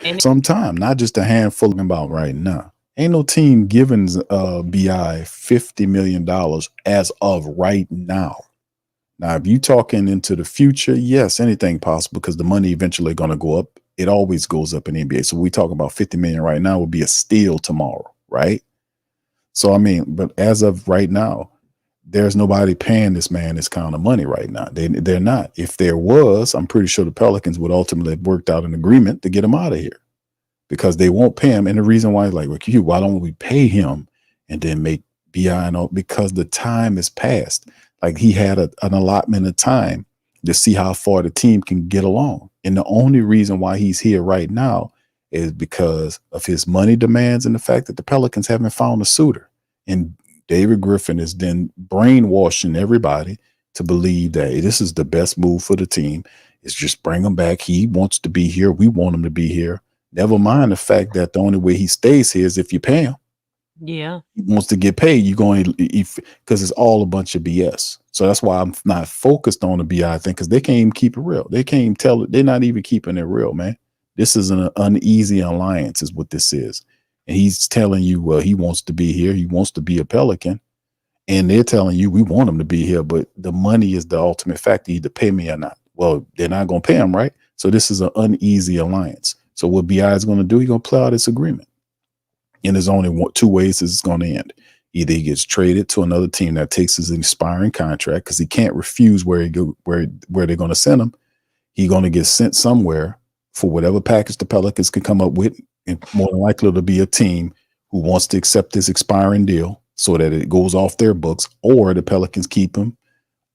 And some time, not just a handful about right now. Ain't no team giving BI $50 million as of right now. Now, if you talking into the future, yes, anything possible because the money eventually going to go up. It always goes up in the NBA. So we talk about 50 million right now would be a steal tomorrow, right? So I mean, but as of right now, there's nobody paying this man this kind of money right now. They're not. If there was, I'm pretty sure the Pelicans would ultimately have worked out an agreement to get him out of here because they won't pay him. And the reason why is like, well, why don't we pay him and then make BI and all? Because the time is past. Like he had an allotment of time to see how far the team can get along. And the only reason why he's here right now is because of his money demands and the fact that the Pelicans haven't found a suitor. And David Griffin is then brainwashing everybody to believe that this is the best move for the team. Is just bring him back. He wants to be here. We want him to be here. Never mind the fact that the only way he stays here is if you pay him. yeah, He wants to get paid. You're going to, because it's all a bunch of BS. So that's why I'm not focused on the BI thing because they can't even keep it real. They can't even tell it. They're not even keeping it real, man. This is an uneasy alliance, is what this is. And he's telling you, well, he wants to be here. He wants to be a Pelican. And they're telling you, we want him to be here, but the money is the ultimate factor. Either pay me or not. Well, they're not going to pay him, right? So this is an uneasy alliance. So what BI is going to do, he's going to play out this agreement. And there's only two ways this is going to end. Either he gets traded to another team that takes his expiring contract because he can't refuse where they're going to send him. He's going to get sent somewhere for whatever package the Pelicans can come up with. And more than likely it'll be a team who wants to accept this expiring deal so that it goes off their books, or the Pelicans keep him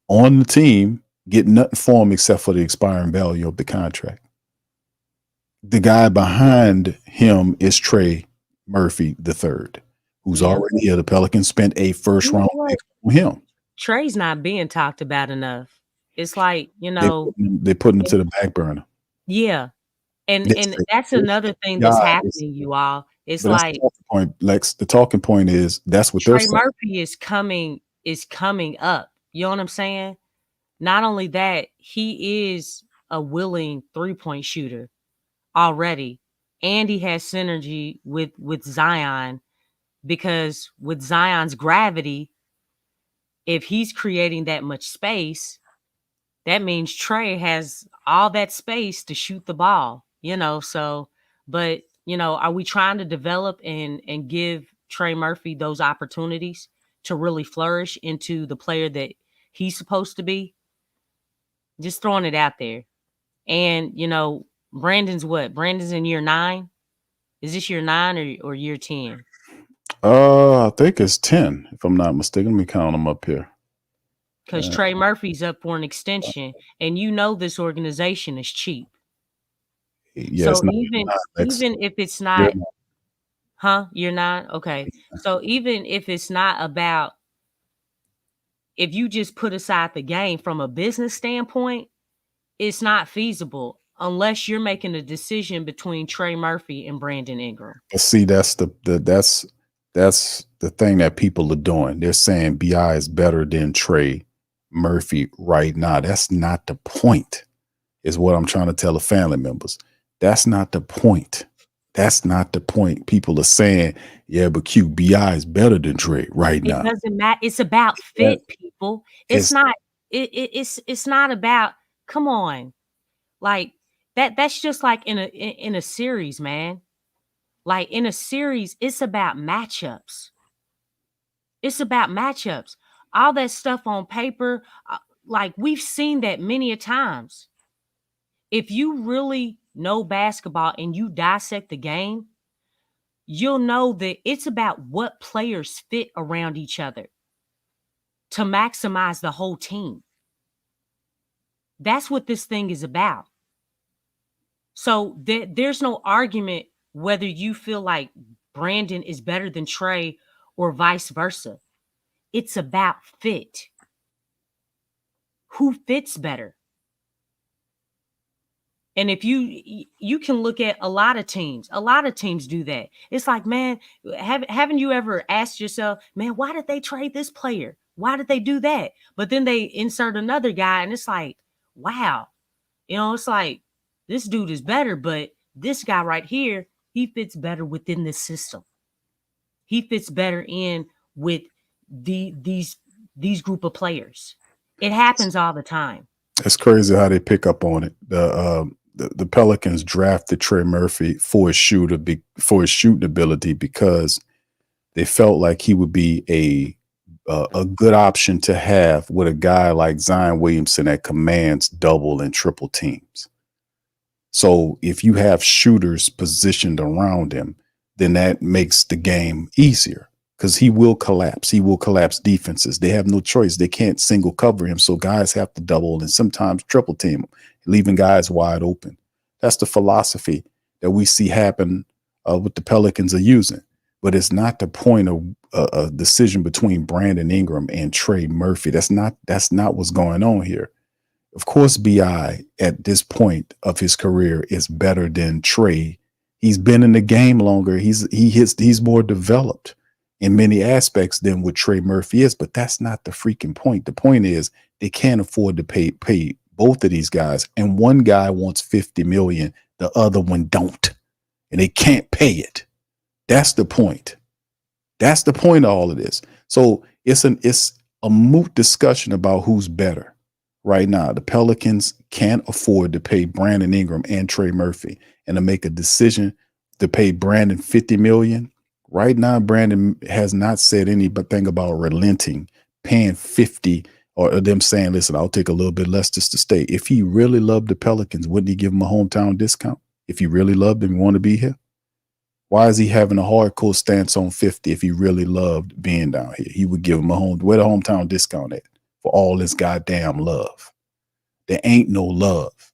on the team, get nothing for him except for the expiring value of the contract. The guy behind him is Trey Murphy III, who's already here. The Pelicans spent a first round pick on him. Trey's not being talked about enough. It's like, they're putting him to the back burner. Yeah. And that's another thing that's happening, you all. It's like the talking point, Lex. The talking point is that's what Trey Murphy is coming up. You know what I'm saying? Not only that, he is a willing 3-point shooter already, and he has synergy with Zion, because with Zion's gravity, if he's creating that much space, that means Trey has all that space to shoot the ball, so, but, are we trying to develop and give Trey Murphy those opportunities to really flourish into the player that he's supposed to be? Just throwing it out there. And, Brandon's what? Brandon's in year 9? Is this year 9 or year 10? I think it's 10, if I'm not mistaken. Let me count them up here. Because Trey Murphy's up for an extension, and this organization is cheap. Yeah, it's So not. even if it's You're not, you're not okay. So even if it's not about, if you just put aside the game from a business standpoint, it's not feasible unless you're making a decision between Trey Murphy and Brandon Ingram. But see, that's the thing that people are doing. They're saying Bi is better than Trey Murphy right now. That's not the point. Is what I'm trying to tell the family members. That's not the point. That's not the point. People are saying, yeah, but QBI is better than Trey right It now. doesn't matter. It's about That fit, people. It's is not. It's not about. Come on, like that. That's just like in a series, man. Like in a series, it's about matchups. It's about matchups. All that stuff on paper, like we've seen that many a times. If you really know basketball and you dissect the game, you'll know that it's about what players fit around each other to maximize the whole team. That's what this thing is about. So there's no argument whether you feel like Brandon is better than Trey or vice versa. It's about fit. Who fits better? And if you can look at a lot of teams do that. It's like, man, haven't you ever asked yourself, man, why did they trade this player? Why did they do that? But then they insert another guy and it's like, wow, it's like this dude is better, but this guy right here, he fits better within this system. He fits better in with these group of players. It happens all the time. it's crazy how they pick up on it. The Pelicans drafted Trey Murphy for his shooting ability because they felt like he would be a good option to have with a guy like Zion Williamson that commands double and triple teams. So if you have shooters positioned around him, then that makes the game easier because he will collapse. He will collapse defenses. They have no choice. They can't single cover him. So guys have to double and sometimes triple team him, leaving guys wide open. That's the philosophy that we see happen what the Pelicans are using. But it's not the point of a decision between Brandon Ingram and Trey Murphy. That's not what's going on here. Of course, Bi at this point of his career is better than Trey. He's been in the game longer. He's more developed in many aspects than what Trey Murphy is. But that's not the freaking point. The point is they can't afford to pay both of these guys, and one guy wants $50 million, the other one don't, and they can't pay it. That's the point. That's the point of all of this. So it's a moot discussion about who's better. Right now, the Pelicans can't afford to pay Brandon Ingram and Trey Murphy, and to make a decision to pay Brandon $50 million. Right now, Brandon has not said anything about relenting, paying 50, or them saying, listen, I'll take a little bit less just to stay. If he really loved the Pelicans, wouldn't he give them a hometown discount? If he really loved them and want to be here? Why is he having a hardcore stance on 50 if he really loved being down here? He would give him where the hometown discount at for all this goddamn love. There ain't no love.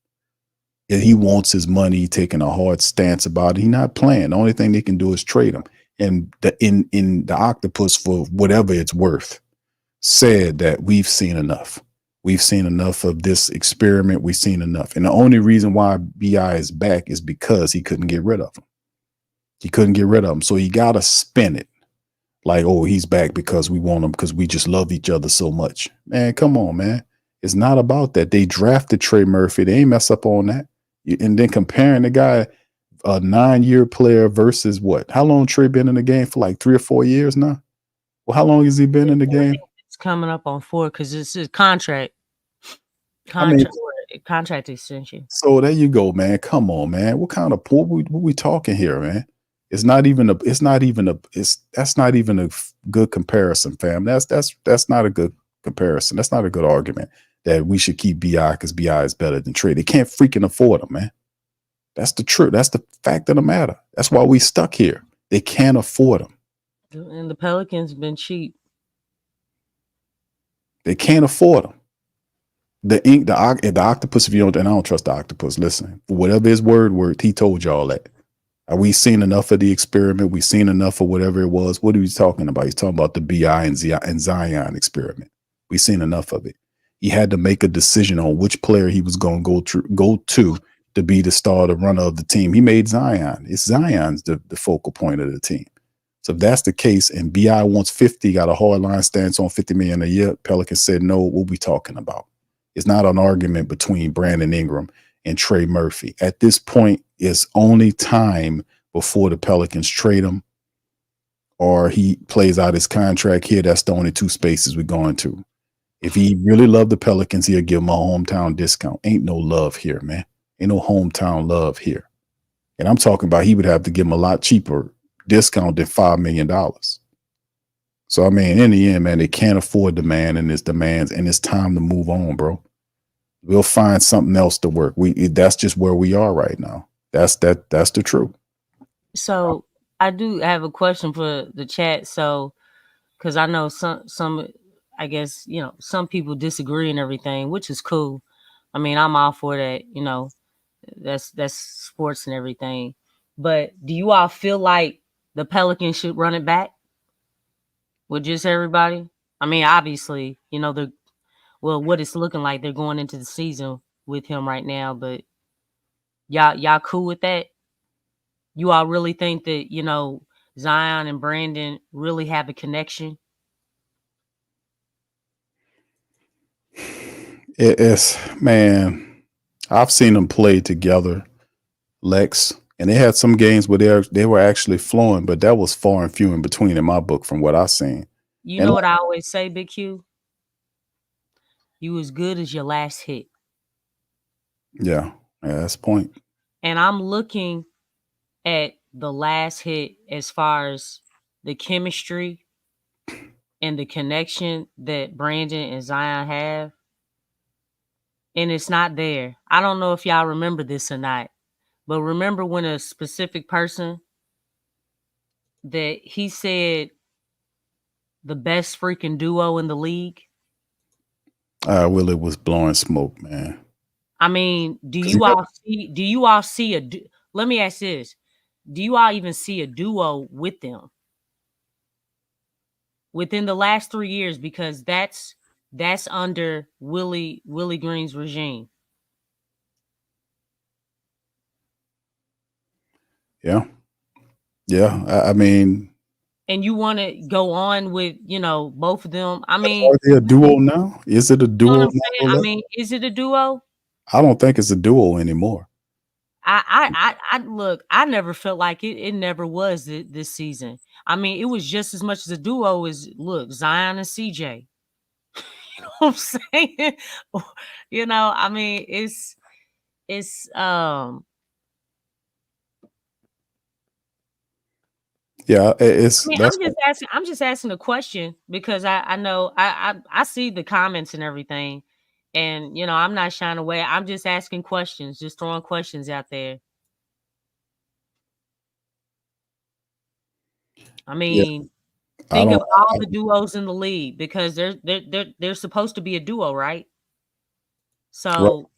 If he wants his money, taking a hard stance about it, he's not playing. The only thing they can do is trade him. And in the octopus, for whatever it's worth, said that we've seen enough. We've seen enough of this experiment. We've seen enough. And the only reason why Bi is back is because he couldn't get rid of him. He couldn't get rid of him. So he got to spin it like, oh, he's back because we want him because we just love each other so much. Man, come on, man. It's not about that. They drafted Trey Murphy. They ain't mess up on that. And then comparing the guy, a 9-year player versus what? How long Trey been in the game for? Like 3 or 4 years now? Well, how long has he been in the game? It's coming up on 4 because it's a contract extension. So there you go, man. Come on, man. What kind of what we talking here, man? That's not even a good comparison, fam. That's not a good comparison. That's not a good argument that we should keep Bi because Bi is better than Trey. They can't freaking afford him, man. That's the truth. That's the fact of the matter. That's why we stuck here. They can't afford him. And the Pelicans been cheap. They can't afford him. The ink, the octopus. If you don't, and I don't trust the octopus. Listen, whatever his word, he told y'all that. We seen enough of the experiment. We seen enough of whatever it was. What are we talking about? He's talking about the Bi and Zion experiment. We seen enough of it. He had to make a decision on which player he was going to go to be the star, the runner of the team. He made Zion. It's Zion's the focal point of the team. So if that's the case, and Bi wants 50, got a hard line stance on 50 million a year, Pelicans said no. What we talking about? It's not an argument between Brandon Ingram and Trey Murphy. At this point, it's only time before the Pelicans trade him or he plays out his contract here. That's the only two spaces we're going to. If he really loved the Pelicans, he'll give him a hometown discount. Ain't no love here, man. Ain't no hometown love here. And I'm talking about he would have to give him a lot cheaper discount than $5 million. So, I mean, in the end, man, they can't afford the man and his demands, and it's time to move on, bro. We'll find something else to work. That's just where we are right now. That's the truth. So I do have a question for the chat. So, because I know some, I guess, some people disagree and everything, which is cool. I mean, I'm all for that. That's sports and everything. But do you all feel like the Pelicans should run it back with just everybody? I mean, obviously, what it's looking like, they're going into the season with him right now. But y'all cool with that? You all really think that, Zion and Brandon really have a connection? It's, man, I've seen them play together, Lex, and they had some games where they were actually flowing, but that was far and few in between in my book from what I've seen. You And know what I always say, Big Q? You as good as your last hit. Yeah, that's the point. And I'm looking at the last hit as far as the chemistry and the connection that Brandon and Zion have. And it's not there. I don't know if y'all remember this or not, but remember when a specific person that he said the best freaking duo in the league? Willie was blowing smoke, man. I mean, do you all see let me ask this. Do you all even see a duo with them within the last 3 years? Because that's under Willie Green's regime. Yeah. I mean, and you want to go on with both of them. I mean, are they a duo now? Is it a duo now? I mean, is it a duo? I don't think it's a duo anymore. I look, I never felt like it never was this season. I mean, it was just as much as a duo as Zion and CJ. You know what I'm saying? I mean, it's yeah, it's. I mean, I'm just asking a question because I know I see the comments and everything, and I'm not shying away. I'm just asking questions, just throwing questions out there. I mean, think of all the duos in the league because they're supposed to be a duo, right? So,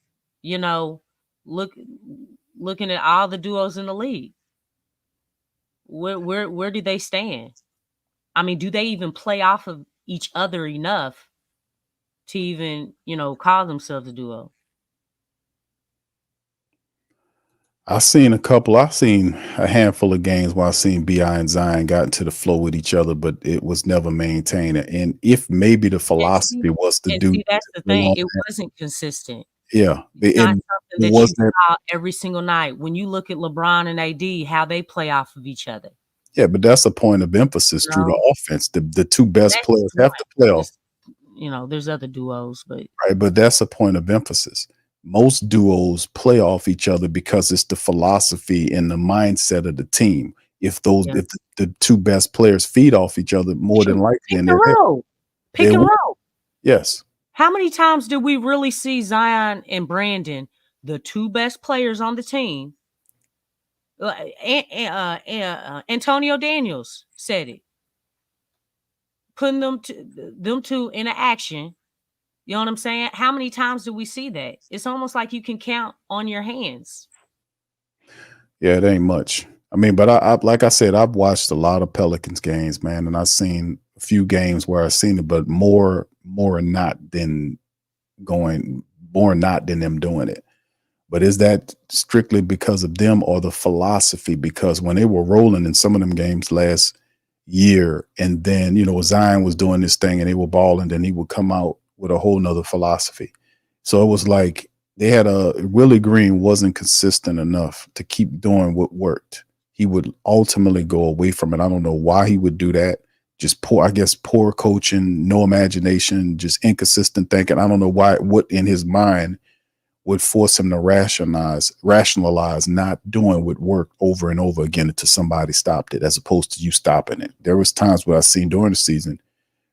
looking at all the duos in the league, where do they stand? I mean, do they even play off of each other enough to even, call themselves a duo? I've seen a handful of games where I've seen Bi and Zion got into the flow with each other, but it was never maintained. And if maybe the philosophy was to do, that's the thing, it wasn't consistent. Yeah, it's not something that you saw every single night. When you look at LeBron and AD, how they play off of each other. Yeah, but that's a point of emphasis through the offense. The two best players have to play off. There's other duos, but right, but that's a point of emphasis. Most duos play off each other because it's the philosophy and the mindset of the team. If the two best players feed off each other, more than likely, pick and roll. Pick and roll. Yes. How many times did we really see Zion and Brandon, the two best players on the team? Antonio Daniels said it. Putting them two in action You know what I'm saying? How many times do we see that? It's almost like you can count on your hands. Yeah, it ain't much. I mean, but I like I said, I've watched a lot of Pelicans games, man, and I've seen a few games where I've seen it, but more not than going more not than them doing it. But is that strictly because of them or the philosophy? Because when they were rolling in some of them games last year, and then Zion was doing this thing and they were balling, then he would come out with a whole nother philosophy. So it was like they had Willie Green wasn't consistent enough to keep doing what worked. He would ultimately go away from it. I don't know why he would do that. Just poor coaching, no imagination, just inconsistent thinking. I don't know what in his mind would force him to rationalize not doing what worked over and over again until somebody stopped it, as opposed to you stopping it. There was times where I seen during the season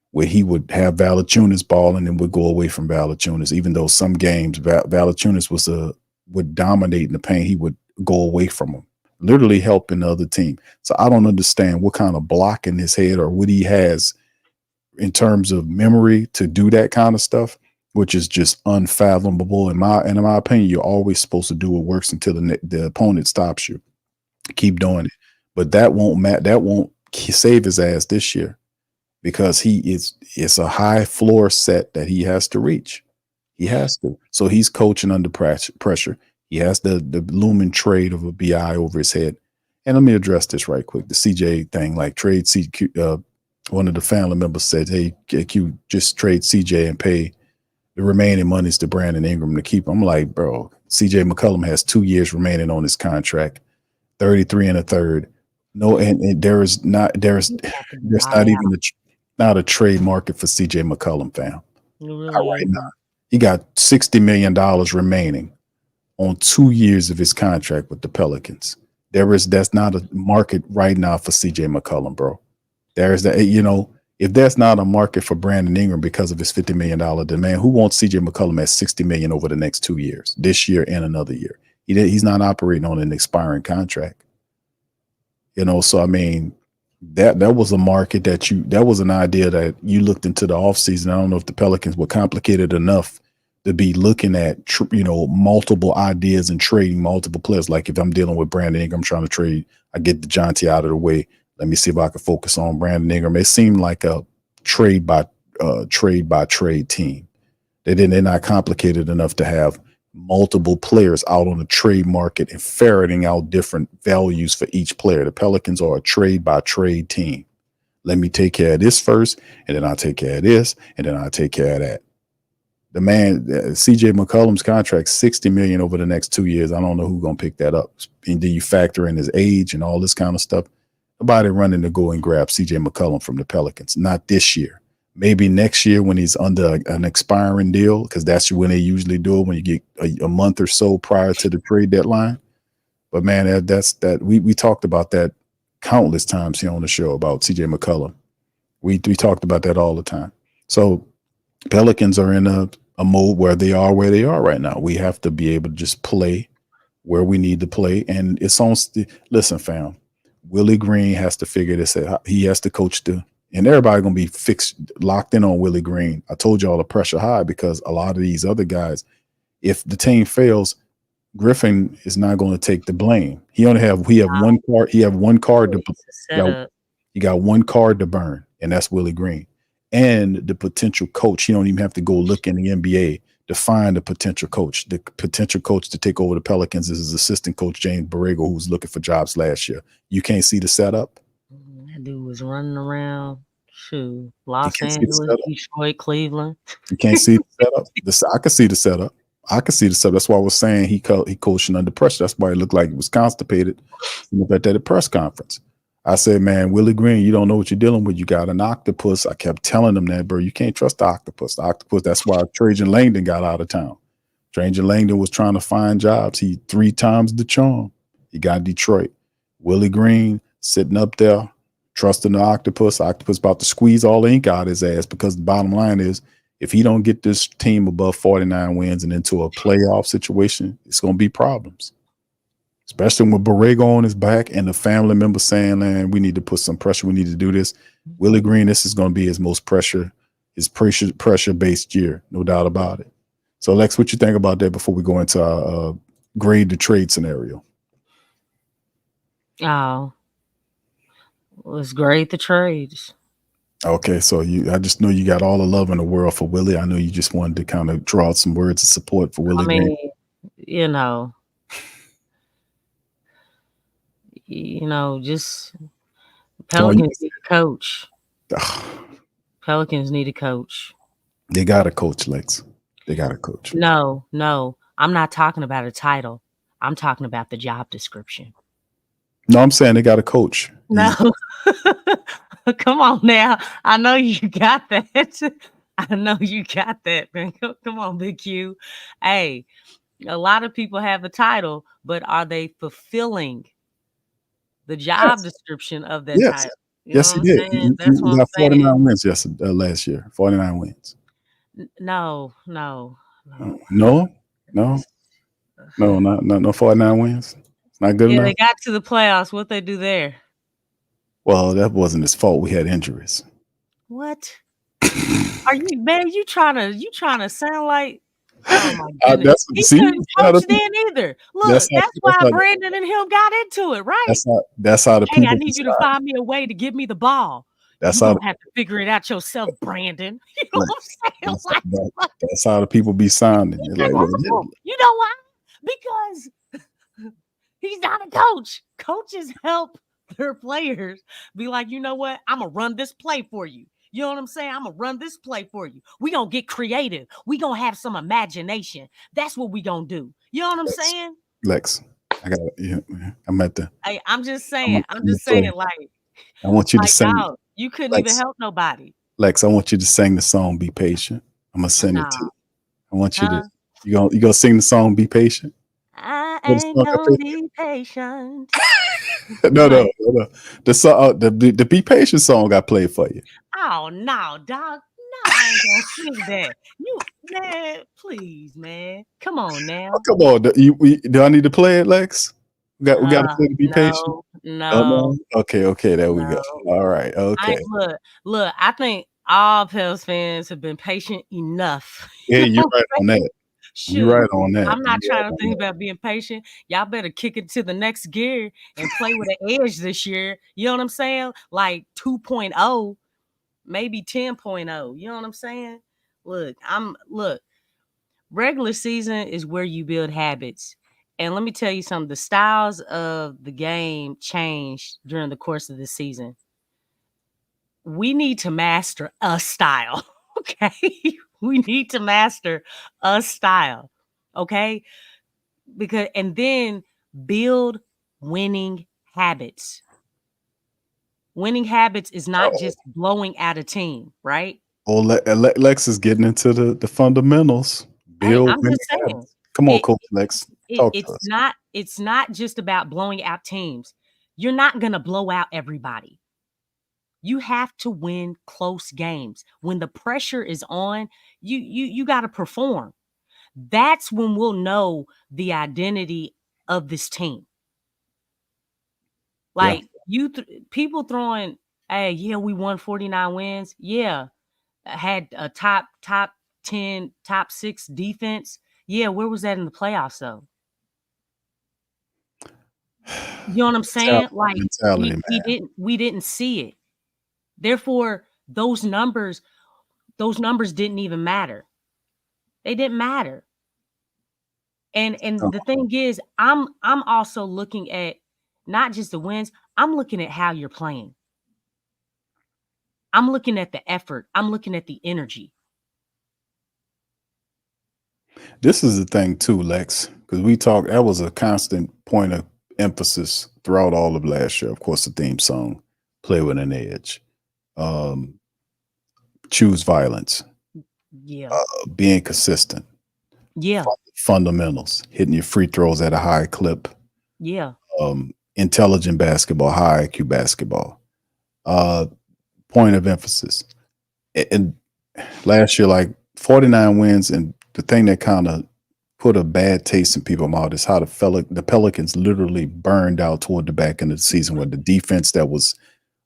where he would have Valanciunas ball and then would go away from Valanciunas, even though some games Valanciunas would dominate in the paint, he would go away from him, literally helping the other team. So I don't understand what kind of block in his head or what he has in terms of memory to do that kind of stuff, which is just unfathomable. In my opinion, you're always supposed to do what works until the opponent stops you. Keep doing it, but that won't save his ass this year, because it's a high floor set that he has to reach. He has to. So he's coaching under pressure. He has the looming trade of a BI over his head. And let me address this right quick. The CJ thing, like trade CQ. One of the family members said, "Hey, Q, just trade CJ and pay the remaining monies to Brandon Ingram to keep him." I'm like, bro, CJ McCollum has 2 years remaining on his contract, 33 and a third. No, and there's not even not a trade market for CJ McCollum, fam. Really Not right now. He got $60 million remaining on 2 years of his contract with the Pelicans. That's not a market right now for CJ McCollum, bro. There's that, if there's not a market for Brandon Ingram because of his $50 million demand, who wants CJ McCollum at $60 million over the next 2 years, this year and another year? He's not operating on an expiring contract. So I mean, that was a market that was an idea that you looked into the offseason. I don't know if the Pelicans were complicated enough to be looking at multiple ideas and trading multiple players. Like if I'm dealing with Brandon Ingram, trying to trade, I get DeJounte out of the way. Let me see if I can focus on Brandon Ingram. It seemed like a trade by trade team. They're not complicated enough to have multiple players out on the trade market and ferreting out different values for each player. The Pelicans are a trade by trade team. Let me take care of this first, and then I'll take care of this, and then I'll take care of that. The man, CJ McCollum's contract, $60 million over the next 2 years. I don't know who's gonna pick that up. And then you factor in his age and all this kind of stuff. Nobody running to go and grab CJ McCollum from the Pelicans. Not this year. Maybe next year when he's under an expiring deal, because that's when they usually do it, when you get a month or so prior to the trade deadline. But man, we talked about that countless times here on the show about CJ McCollum. We talked about that all the time. So Pelicans are in a mode where they are right now. We have to be able to just play where we need to play. And it's on. Listen, fam, Willie Green has to figure this out. He has to coach and everybody going to be locked in on Willie Green. I told y'all the pressure high because a lot of these other guys, if the team fails, Griffin is not going to take the blame. He have one card. He have one card he got one card to burn, and that's Willie Green. And the potential coach. He don't even have to go look in the NBA to find a potential coach. The potential coach to take over the Pelicans is his assistant coach, James Borrego, who's looking for jobs last year. You can't see the setup. That dude was running around. Shoot, Los Angeles, Detroit, Cleveland. You can't see the setup. I can see the setup. That's why I was saying he coaching under pressure. That's why it looked like he was constipated at that press conference. I said, man, Willie Green, you don't know what you're dealing with. You got an octopus. I kept telling him that, bro. You can't trust the octopus. That's why Trajan Langdon got out of town. Trajan Langdon was trying to find jobs. He 3 times the charm. He got Detroit. Willie Green sitting up there, trusting the octopus. Octopus about to squeeze all the ink out of his ass, because the bottom line is, if he don't get this team above 49 wins and into a playoff situation, it's going to be problems. Especially with Borrego on his back and the family members saying, man, we need to put some pressure. We need to do this. Willie Green, this is going to be his most pressure It's pressure based year, no doubt about it. So, Lex, what you think about that before we go into our grade the trade scenario? Oh, let's grade the trades. Okay, so I just know you got all the love in the world for Willie. I know you just wanted to kind of draw out some words of support for I Willie. mean, you know, just Pelicans need a coach. Pelicans need a coach. They got a coach, Lex. They got a coach. No, I'm not talking about a title. I'm talking about the job description. No, I'm saying they got a coach. No. Come on now. I know you got that. I know you got that, man. Come on, Big Q. Hey, a lot of people have the title, but are they fulfilling the job description of that title? You Yes, know he did. That's what He I'm got saying. 49 wins last year. 49 wins. No. No, no 49 wins. It's not good enough. They got to the playoffs. What they do there? Well, that wasn't his fault. We had injuries. What? Are you, man? You trying to sound like? Oh my goodness! He couldn't coach then either. Look, that's why Brandon and him got into it, right? That's how the people. Hey, I need you to find me a way to give me the ball. You're gonna have to figure it out yourself, Brandon. You know what I'm saying? That's how the people be signing. You know why? Because he's not a coach. Coaches help their players be like, you know what? I'm gonna run this play for you. You know what I'm saying? I'm gonna run this play for you. We gonna get creative. We gonna have some imagination. That's what we gonna do. You know what I'm saying? Lex, I got it. Yeah, I'm at the. I'm just saying. Like, I want you to sing. No, you couldn't even help nobody. Lex, I want you to sing the song "Be Patient." I'm gonna send it to you. I want you to. You gonna sing the song "Be Patient"? I ain't gonna be patient. No. The song, the "Be Patient" song got played for you. Oh no, dog. No, I ain't gonna sing that. Man, please, man. Come on now. Oh, come on. Do I need to play it, Lex? We got to play the "Be Patient." No. Okay. There we go. All right. Okay. Look. I think all Pels fans have been patient enough. Yeah, you're right on that. You're right on that. I'm not trying to think about being patient. Y'all better kick it to the next gear and play with an edge this year. You know what I'm saying? Like 2.0, maybe 10.0. You know what I'm saying? Look, regular season is where you build habits. And let me tell you something, the styles of the game changed during the course of the season. We need to master a style, okay? We need to master a style, okay? And then build winning habits. Winning habits is not just blowing out a team, right? Oh, Lex is getting into the fundamentals. Build I'm just saying. habits. Come on, Coach Lex. Talk to us. It's not just about blowing out teams. You're not going to blow out everybody. You have to win close games. When the pressure is on, you got to perform. That's when we'll know the identity of this team. Like people throwing, hey, yeah, we won 49 wins. Yeah, had a top 10, top 6 defense. Yeah, where was that in the playoffs though? You know what I'm saying? Like we didn't see it. Therefore, those numbers didn't even matter. They didn't matter. And the thing is, I'm also looking at not just the wins, I'm looking at how you're playing. I'm looking at the effort. I'm looking at the energy. This is the thing too, Lex, because that was a constant point of emphasis throughout all of last year. Of course, the theme song, "Play with an Edge." Choose violence. Yeah. Being consistent. Yeah. Fundamentals. Hitting your free throws at a high clip. Yeah. Intelligent basketball, high IQ basketball. Point of emphasis. And last year, like 49 wins, and the thing that kind of put a bad taste in people's mouth is how the Pelicans literally burned out toward the back end of the season, where the defense that was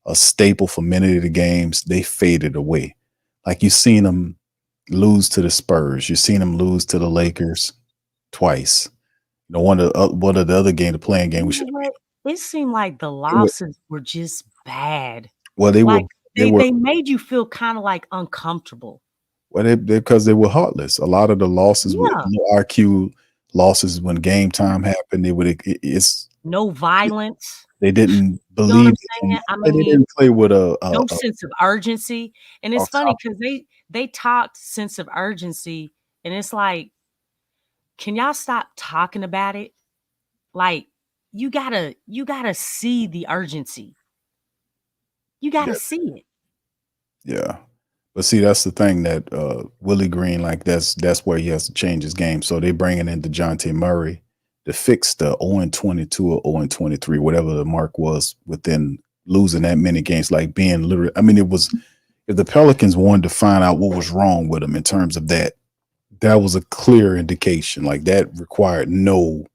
a staple for many of the games, they faded away. Like you've seen them lose to the Spurs, you've seen them lose to the Lakers twice. One of the other game, the playing game, we You should know what? It seemed like the they were losses were just bad. well, Like they they were they made you feel kind of like uncomfortable. well, because they were heartless. A lot of the losses with Yeah. no IQ losses when game time happened, they would it's No violence. they didn't You know what believe I'm the team. saying? I They mean, didn't play with no sense of urgency. And a it's funny top. because they talked sense of urgency, and it's like, can y'all stop talking about it? Like, you gotta see the urgency. You Yeah, gotta see it. yeah. But see, that's the thing that Willie Green, like that's where he has to change his game. So they bringing in DeJounte Murray to fix the 0-22 or 0-23, whatever the mark was within losing that many games, like being literally. I mean, it was if the Pelicans wanted to find out what was wrong with them in terms of that, that was a clear indication. Like that required no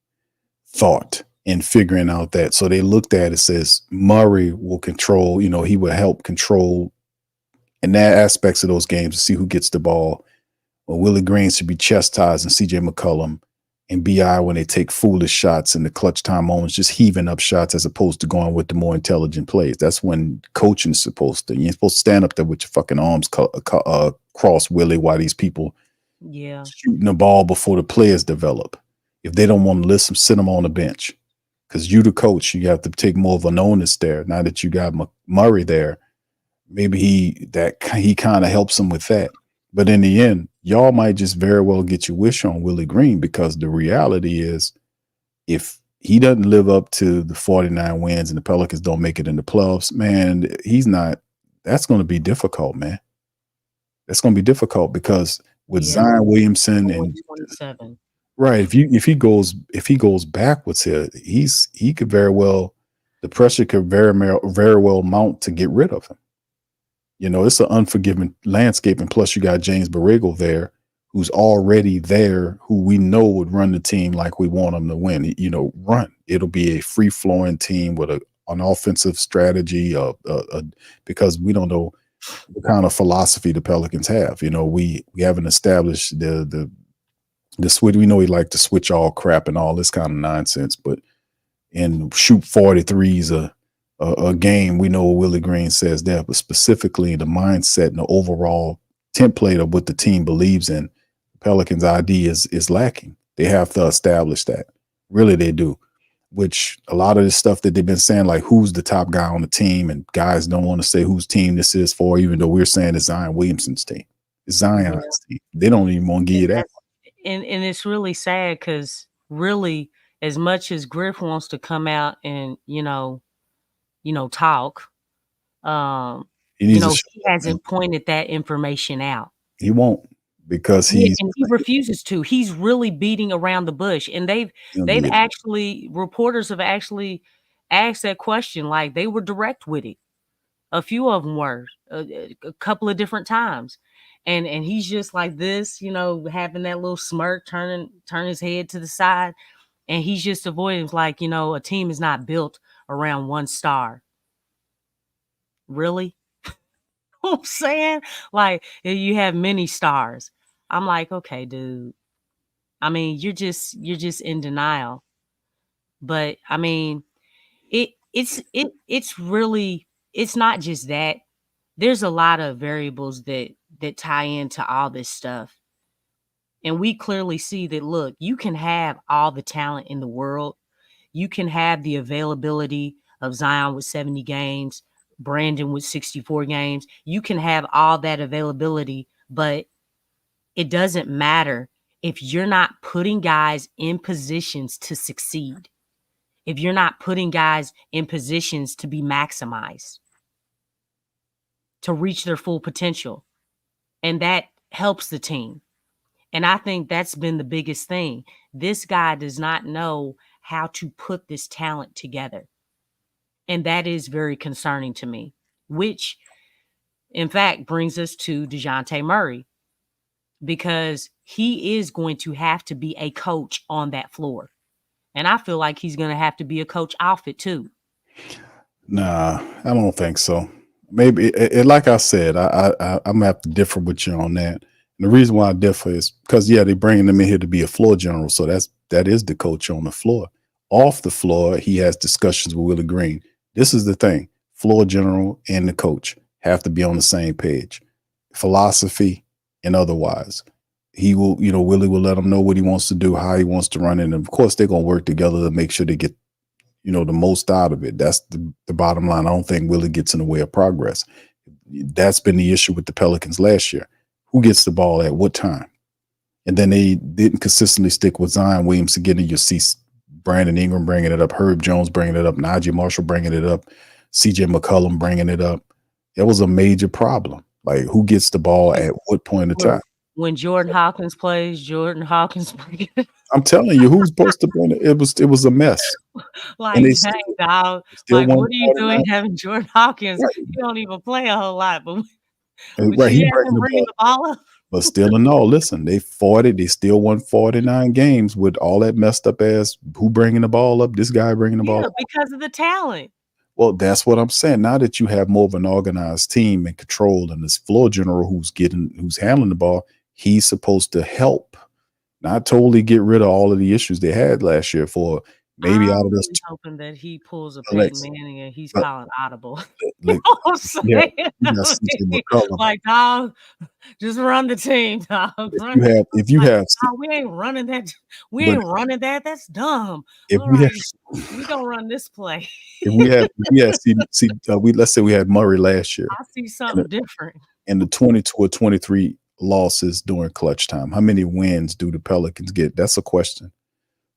thought in figuring out that. So they looked at it says Murray will control, he will help control in that aspects of those games to see who gets the ball. Well, Willie Green should be chastised and CJ McCollum and BI when they take foolish shots in the clutch time moments, just heaving up shots as opposed to going with the more intelligent plays. That's when coaching is supposed to. You're supposed to stand up there with your fucking arms crossed, Willie, while these people Yeah. shooting the ball before the players develop. If they don't want to listen, sit them on the bench. Because you, the coach, you have to take more of an onus there. Now that you got Murray there, maybe he kind of helps them with that. But in the end, y'all might just very well get your wish on Willie Green because the reality is if he doesn't live up to the 49 wins and the Pelicans don't make it in the playoffs, man, that's going to be difficult, man. That's going to be difficult because with Yeah. Zion Williamson and 27. right, if he goes backwards here, he could very well the pressure could very well mount to get rid of him. It's an unforgiving landscape. And plus, you got James Borrego there, who's already there, who we know would run the team like we want him to win. Run. It'll be a free flowing team with an offensive strategy, because we don't know the kind of philosophy the Pelicans have. We haven't established the switch. We know we like to switch all crap and all this kind of nonsense, but and shoot 43s a game. We know what Willie Green says that, but specifically the mindset and the overall template of what the team believes in, Pelicans ID is lacking. They have to establish that. Really, they do. Which a lot of this stuff that they've been saying, like who's the top guy on the team, and guys don't want to say whose team this is for, even though we're saying it's Zion Williamson's team. It's Zion's team. They don't even want to give you that. And it's really sad because really, as much as Griff wants to come out and talk, He he hasn't pointed that information out. He won't because and he refuses to. He's really beating around the bush, and reporters have actually asked that question. Like they were direct with it. A few of them were a couple of different times. And he's just like this, having that little smirk, turn his head to the side. And he's just avoiding like, a team is not built around one star. Really? I'm saying? Like you have many stars. I'm like, okay, dude. I mean, you're just in denial. But I mean, it's really, it's not just that. There's a lot of variables that tie into all this stuff. And we clearly see that, look, you can have all the talent in the world. You can have the availability of Zion with 70 games, Brandon with 64 games. You can have all that availability, but it doesn't matter if you're not putting guys in positions to succeed. If you're not putting guys in positions to be maximized, to reach their full potential. And that helps the team. And I think that's been the biggest thing. This guy does not know how to put this talent together. And that is very concerning to me, which in fact brings us to DeJounte Murray, because he is going to have to be a coach on that floor. And I feel like he's going to have to be a coach off it too. Nah, I don't think so. maybe like I said, I'm gonna have to differ with you on that. And the reason why I differ is because they bringing him in here to be a floor general, so that is the coach on the floor. Off the floor, he has discussions with Willie Green. This is the thing: floor general and the coach have to be on the same page, philosophy and otherwise. He will, Willie will let him know what he wants to do, how he wants to run it, and of course they're gonna work together to make sure they get the most out of it. That's the bottom line. I don't think Willie gets in the way of progress. That's been the issue with the Pelicans last year. Who gets the ball at what time? And then they didn't consistently stick with Zion Williamson getting. You see Brandon Ingram bringing it up, Herb Jones bringing it up, Najee Marshall bringing it up, CJ McCollum bringing it up. It was a major problem. Like, who gets the ball at what point in time? When Jordan Hawkins plays, Jordan Hawkins brings it. I'm telling you, who's supposed to bring it? It was a mess. Like, dang, dog. Like, what are you doing having Jordan Hawkins? Right. He don't even play a whole lot, but right, he bringing the ball up. But still in all, listen, they still won 49 games with all that messed up ass. Who bringing the ball up? This guy bringing the ball up. Because of the talent. Well, that's what I'm saying. Now that you have more of an organized team and control, and this floor general who's handling the ball, he's supposed to help, not totally get rid of all of the issues they had last year. For maybe out of this, hoping that he pulls a Peyton Manning and he's calling audible. You know what I'm saying? Like, dog, just run the team, dog. If you have, we ain't running that. We ain't running that. That's dumb. If we gonna run this play. Let's say we had Murray last year. I see something different. And the 22 or 23 losses during clutch time. How many wins do the Pelicans get? That's a question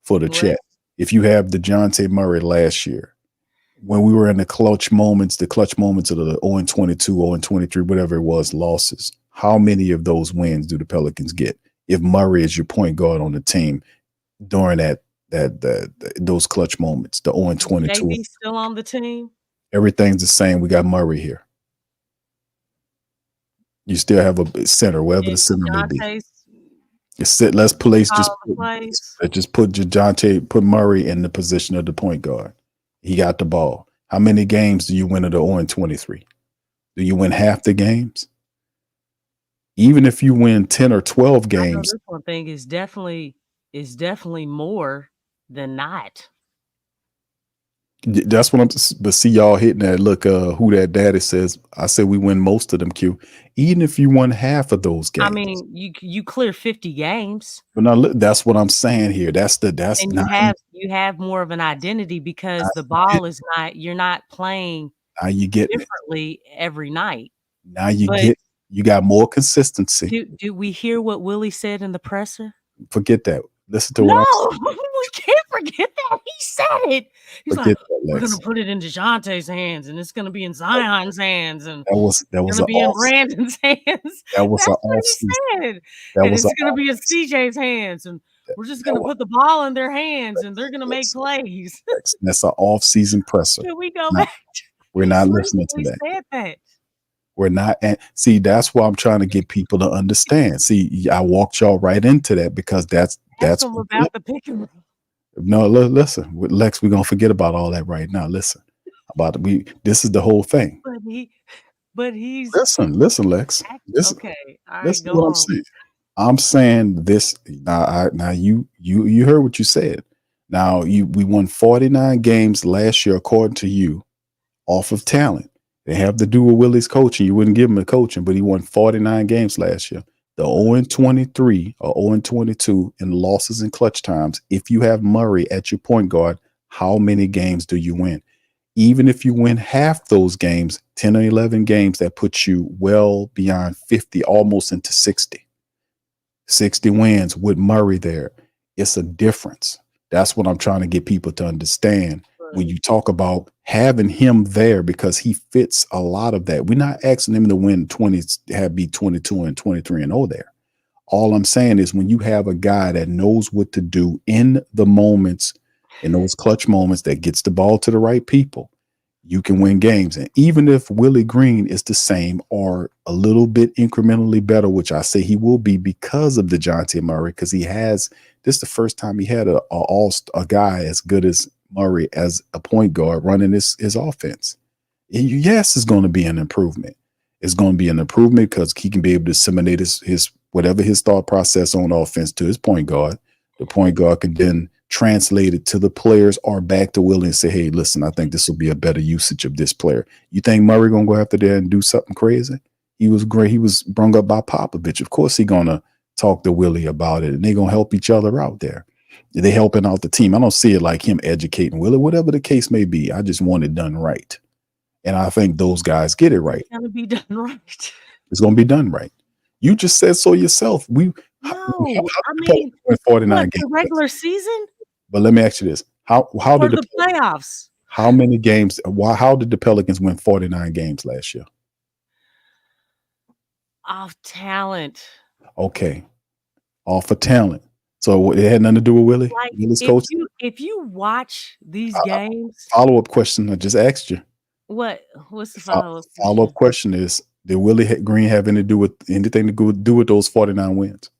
for the chat. If you have DeJounte Murray last year, when we were in the clutch moments of the 0-22, 0-23, whatever it was, losses, how many of those wins do the Pelicans get if Murray is your point guard on the team during those clutch moments, the 0-22? JB still on the team? Everything's the same. We got Murray here. You still have a center, wherever the center may be. Let's put DeJounte, put Murray in the position of the point guard. He got the ball. How many games do you win at the 0-23? Do you win half the games? Even if you win 10 or 12 games, this one thing is definitely more than not. That's what but see y'all hitting that. Look, who that daddy says. I said we win most of them, Q. Even if you won half of those games. I mean, you clear 50 games. But now that's what I'm saying here. You have more of an identity because the ball is not, you're not playing differently every night. Now you got more consistency. Do we hear what Willie said in the presser? Forget that. Listen to we can't forget that. He said it. He's like, we're gonna put it in DeJounte's hands, and it's gonna be in Zion's hands, and that was gonna be in Brandon's hands. That was what he said. And it's gonna be in CJ's hands, and we're just gonna put the ball in their hands, and they're gonna make plays. That's an off-season presser. Can we go back? We're not listening to that. Said that. We're not. See, that's why I'm trying to get people to understand. See, I walked y'all right into that because that's about the pick and roll. No, listen, with Lex, we're gonna forget about all that right now. Listen, this is the whole thing. But he's listen, Lex. Okay, listen to what I'm saying. I'm saying this now. You heard what you said. Now we won 49 games last year, according to you, off of talent. They have to do with Willie's coaching. You wouldn't give him the coaching, but he won 49 games last year. The 0-23 or 0-22 in losses in clutch times. If you have Murray at your point guard, how many games do you win? Even if you win half those games, 10 or 11 games, that puts you well beyond 50, almost into 60. 60 wins with Murray there. It's a difference. That's what I'm trying to get people to understand. When you talk about having him there, because he fits a lot of that. We're not asking him to win be 22 and 23 and 0 there. All I'm saying is when you have a guy that knows what to do in the moments, in those clutch moments, that gets the ball to the right people, you can win games. And even if Willie Green is the same or a little bit incrementally better, which I say he will be because of DeJounte Murray, because this is the first time he had a guy as good as Murray as a point guard running his offense. Yes, it's going to be an improvement. It's going to be an improvement because he can be able to disseminate his whatever his thought process on offense to his point guard. The point guard can then translate it to the players or back to Willie and say, hey, listen, I think this will be a better usage of this player. You think Murray going to go after there and do something crazy? He was great. He was brung up by Popovich. Of course, he going to talk to Willie about it, and they're going to help each other out there. They helping out the team. I don't see it like him educating Willie, whatever the case may be. I just want it done right. And I think those guys get it right. It's gonna be done right. It's going to be done right. You just said so yourself. No, I mean, win 49 what, games. the regular season But let me ask you this: How or did the playoffs? how many games? How did the Pelicans win 49 games last year? Off talent. Okay, off of talent. So it had nothing to do with Willie. Like Willie's coach. if you watch these games, Follow up question I just asked you. what's the follow-up? Follow up question is: Did Willie Green have anything to do with those 49 wins?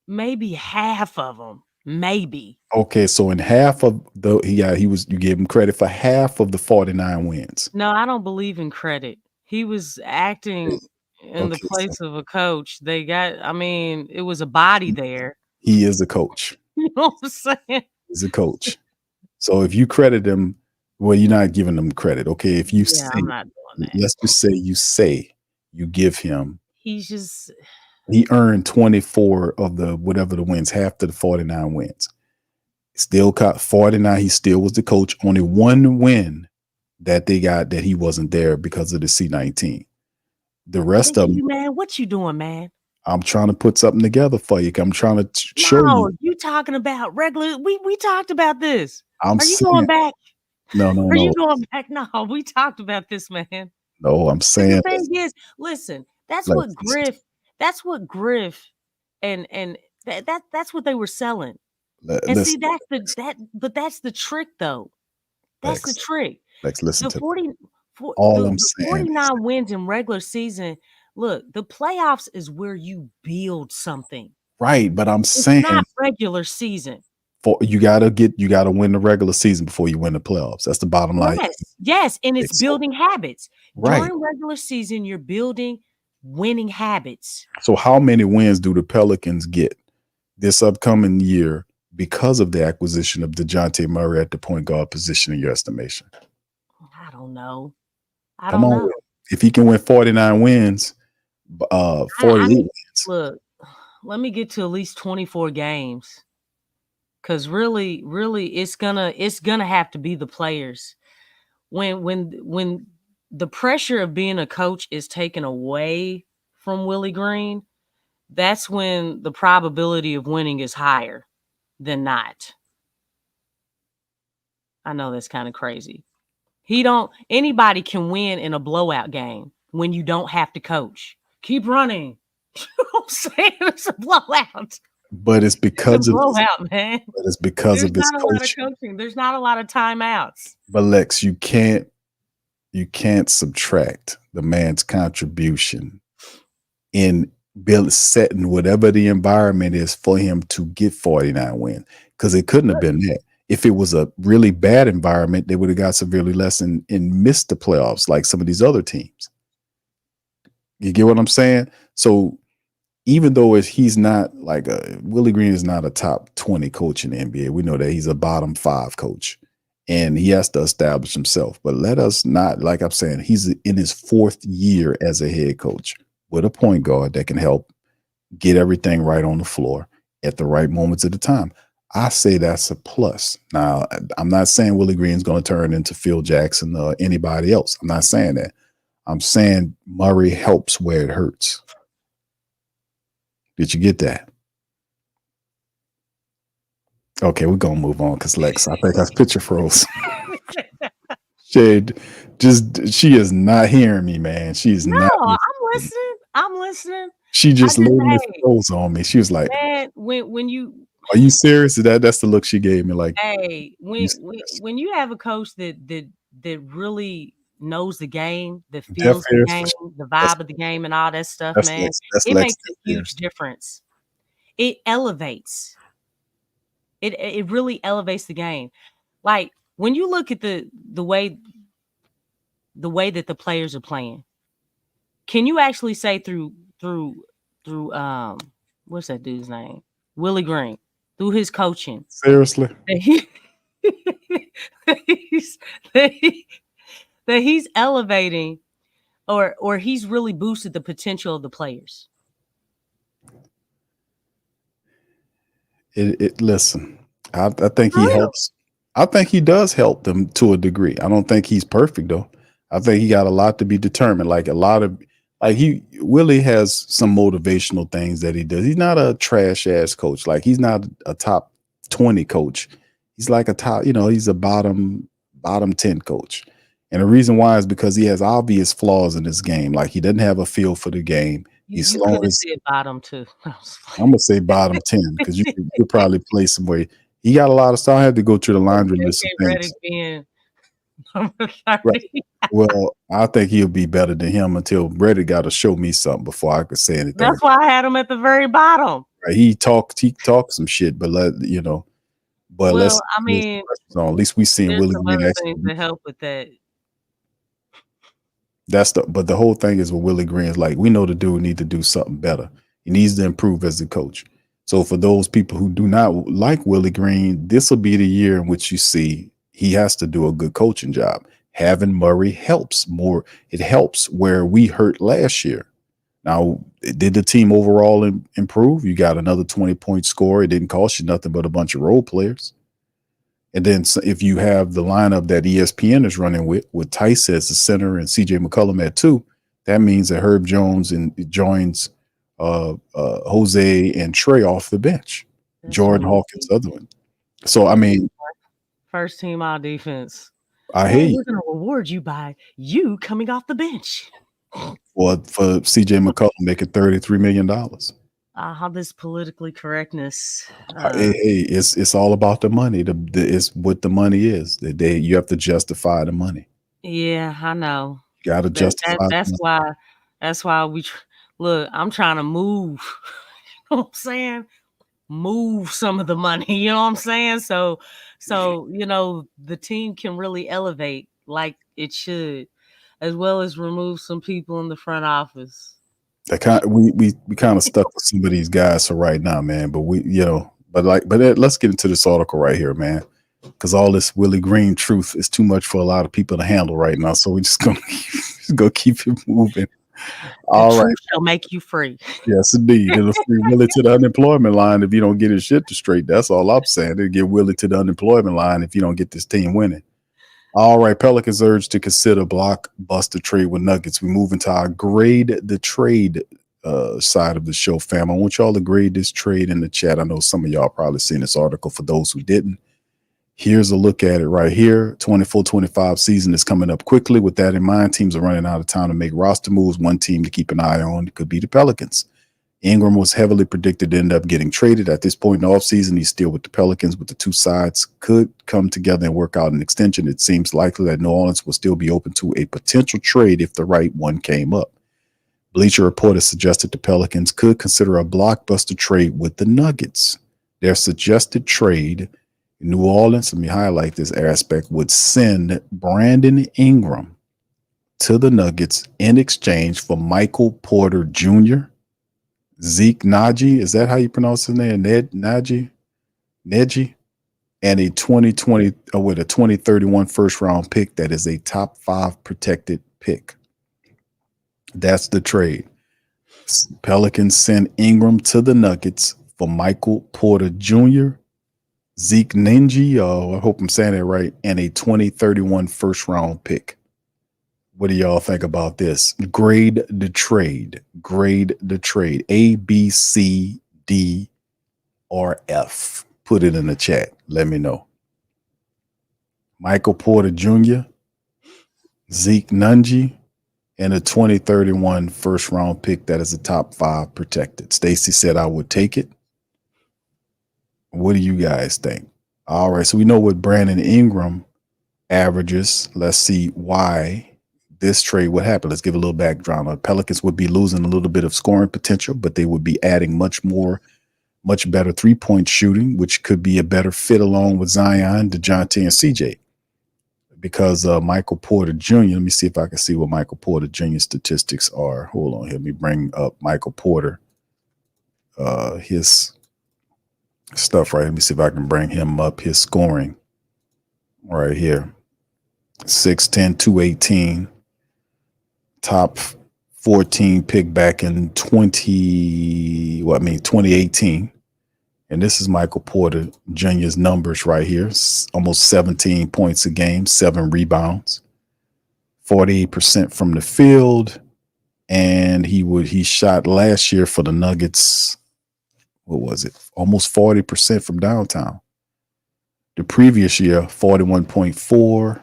Maybe half of them. Maybe. Okay, so in half of you gave him credit for half of the 49 wins. No, I don't believe in credit. He was acting in the place of a coach. It was a body there. He is a coach. You know what I'm saying? He's a coach. So if you credit him, well, you're not giving him credit. Okay, if you say, I'm not doing that. let's just say you give him. He earned 24 of the whatever the wins, half to the 49 wins. Still caught 49. He still was the coach. Only one win that they got that he wasn't there because of the C-19. The rest of them, man, what you doing, man? I'm trying to put something together for you. I'm trying to show you. No, you talking about regular. We talked about this. Are you saying, going back? No. Are you going back? No, we talked about this, man. No, I'm saying. The thing is, listen, that's what Griff and that's what they were selling. And see, that's the trick though. That's the trick. Let's listen the to 49 wins in regular season. Look, the playoffs is where you build something. Right, but I'm saying not regular season. You gotta win the regular season before you win the playoffs. That's the bottom line. Yes, and it's building habits. Right. During regular season, you're building winning habits. So how many wins do the Pelicans get this upcoming year because of the acquisition of DeJounte Murray at the point guard position in your estimation? I don't know. Come on. If he can win 49 wins, 48 wins. Look, let me get to at least 24 games. Because really, it's gonna have to be the players. When the pressure of being a coach is taken away from Willie Green, that's when the probability of winning is higher than not. I know that's kind of crazy. Anybody can win in a blowout game when you don't have to coach. Keep running. You know what I'm saying? It's a blowout. But it's because of blowout, man. But it's because of his coaching. There's not a lot of coaching. There's not a lot of timeouts. But Lex, you can't subtract the man's contribution in setting whatever the environment is for him to get 49 wins. Because it couldn't have been that. If it was a really bad environment, they would have got severely less and missed the playoffs like some of these other teams. You get what I'm saying? So even though he's not like Willie Green is not a top 20 coach in the NBA. We know that he's a bottom 5 coach and he has to establish himself. But let us not, like I'm saying, he's in his 4th year as a head coach with a point guard that can help get everything right on the floor at the right moments of the time. I say that's a plus. Now, I'm not saying Willie Green's going to turn into Phil Jackson or anybody else. I'm not saying that. I'm saying Murray helps where it hurts. Did you get that? Okay, we're gonna move on because Lex, I think our picture froze. She is not hearing me, man. She's not. No, I'm listening. She just literally froze on me. She was like, "Man, when you are you serious? That's the look she gave me. Like, hey, when you have a coach that really knows the game, that feels the game, the vibe of the game, and all that stuff, man, it makes a huge difference. It elevates. It really elevates the game. Like when you look at the way that the players are playing, can you actually say through what's that dude's name? Willie Green, through his coaching, Seriously, that he that he's, that he's elevating or he's really boosted the potential of the players? listen, I think For he real. helps. I think he does help them to a degree. I don't think he's perfect though. I think he got a lot to be determined. Like a lot of like he Willie has some motivational things that he does. He's not a trash ass coach. Like he's not a top 20 coach. He's like a top, he's a bottom 10 coach. And the reason why is because he has obvious flaws in his game. Like he doesn't have a feel for the game. He's You slow could have as said bottom too. I'm gonna say bottom 10 because you could probably play somewhere. He got a lot of stuff. I had to go through the laundry list of JJ things. Redick being number Right. 30. Well, I think he'll be better than him until Brady got to show me something before I could say anything. That's why I had him at the very bottom. Right. He talked some shit, but let's I mean, at least we seen there's Willie some Green other actually. things to help with that. But the whole thing is with Willie Green is like we know the dude need to do something better. He needs to improve as a coach. So for those people who do not like Willie Green, this will be the year in which you see he has to do a good coaching job. Having Murray helps more. It helps where we hurt last year. Now, did the team overall improve? You got another 20-point score. It didn't cost you nothing but a bunch of role players. And then if you have the lineup that ESPN is running with Tice as the center and CJ McCollum at 2, that means that Herb Jones joins Jose and Trey off the bench. That's Jordan right. Hawkins, other one. So I mean, first team all defense. I hate you. We're gonna reward you by you coming off the bench. For CJ McCollum making $33 million. How this politically correctness. Hey, it's all about the money. It's what the money is. You have to justify the money. Yeah, I know. You got to justify. That's why we look. I'm trying to move. You know what I'm saying? Move some of the money. You know what I'm saying? So the team can really elevate like it should, as well as remove some people in the front office. We kind of stuck with some of these guys for right now, man. But let's get into this article right here, man. Because all this Willie Green truth is too much for a lot of people to handle right now. So we just gonna keep it moving. All right, shall make you free. Yes, indeed. It'll free Willie to the unemployment line if you don't get his shit straight. That's all I'm saying. It'll get Willie to the unemployment line if you don't get this team winning. All right, Pelicans urged to consider blockbuster trade with Nuggets. We move into our grade the trade side of the show, fam. I want y'all to grade this trade in the chat. I know some of y'all probably seen this article. For those who didn't, here's a look at it right here. 24-25 season is coming up quickly. With that in mind, teams are running out of time to make roster moves. One team to keep an eye on could be the Pelicans. Ingram was heavily predicted to end up getting traded. At this point in the offseason, he's still with the Pelicans, but the two sides could come together and work out an extension. It seems likely that New Orleans will still be open to a potential trade if the right one came up. Bleacher Report has suggested the Pelicans could consider a blockbuster trade with the Nuggets. Their suggested trade, New Orleans, let me highlight this aspect, would send Brandon Ingram to the Nuggets in exchange for Michael Porter Jr., Zeke Naji, is that how you pronounce his name? Neji, and a 2031 first round pick that is a top 5 protected pick. That's the trade. Pelicans send Ingram to the Nuggets for Michael Porter Jr., Zeke Ninji, I hope I'm saying that right, and a 2031 first round pick. What do y'all think about this? Grade the trade. A, B, C, D, or F. Put it in the chat. Let me know. Michael Porter Jr., Zeke Nunji, and a 2031 first round pick that is a top 5 protected. Stacy said I would take it. What do you guys think? All right, so we know what Brandon Ingram averages. Let's see why this trade would happen. Let's give a little background. The Pelicans would be losing a little bit of scoring potential, but they would be adding much better 3-point shooting, which could be a better fit along with Zion, DeJounte, and CJ. because Michael Porter Jr. Let me see if I can see what Michael Porter Jr. statistics are. Hold on, let me bring up Michael Porter, his stuff right. Let me see if I can bring him up. His scoring right here: 6'10", 218, top 14 pick back in 2018. And this is Michael Porter Jr.'s numbers right here. Almost 17 points a game, 7 rebounds, 48% from the field. And he shot last year for the Nuggets, what was it? Almost 40% from downtown. The previous year, 41.4.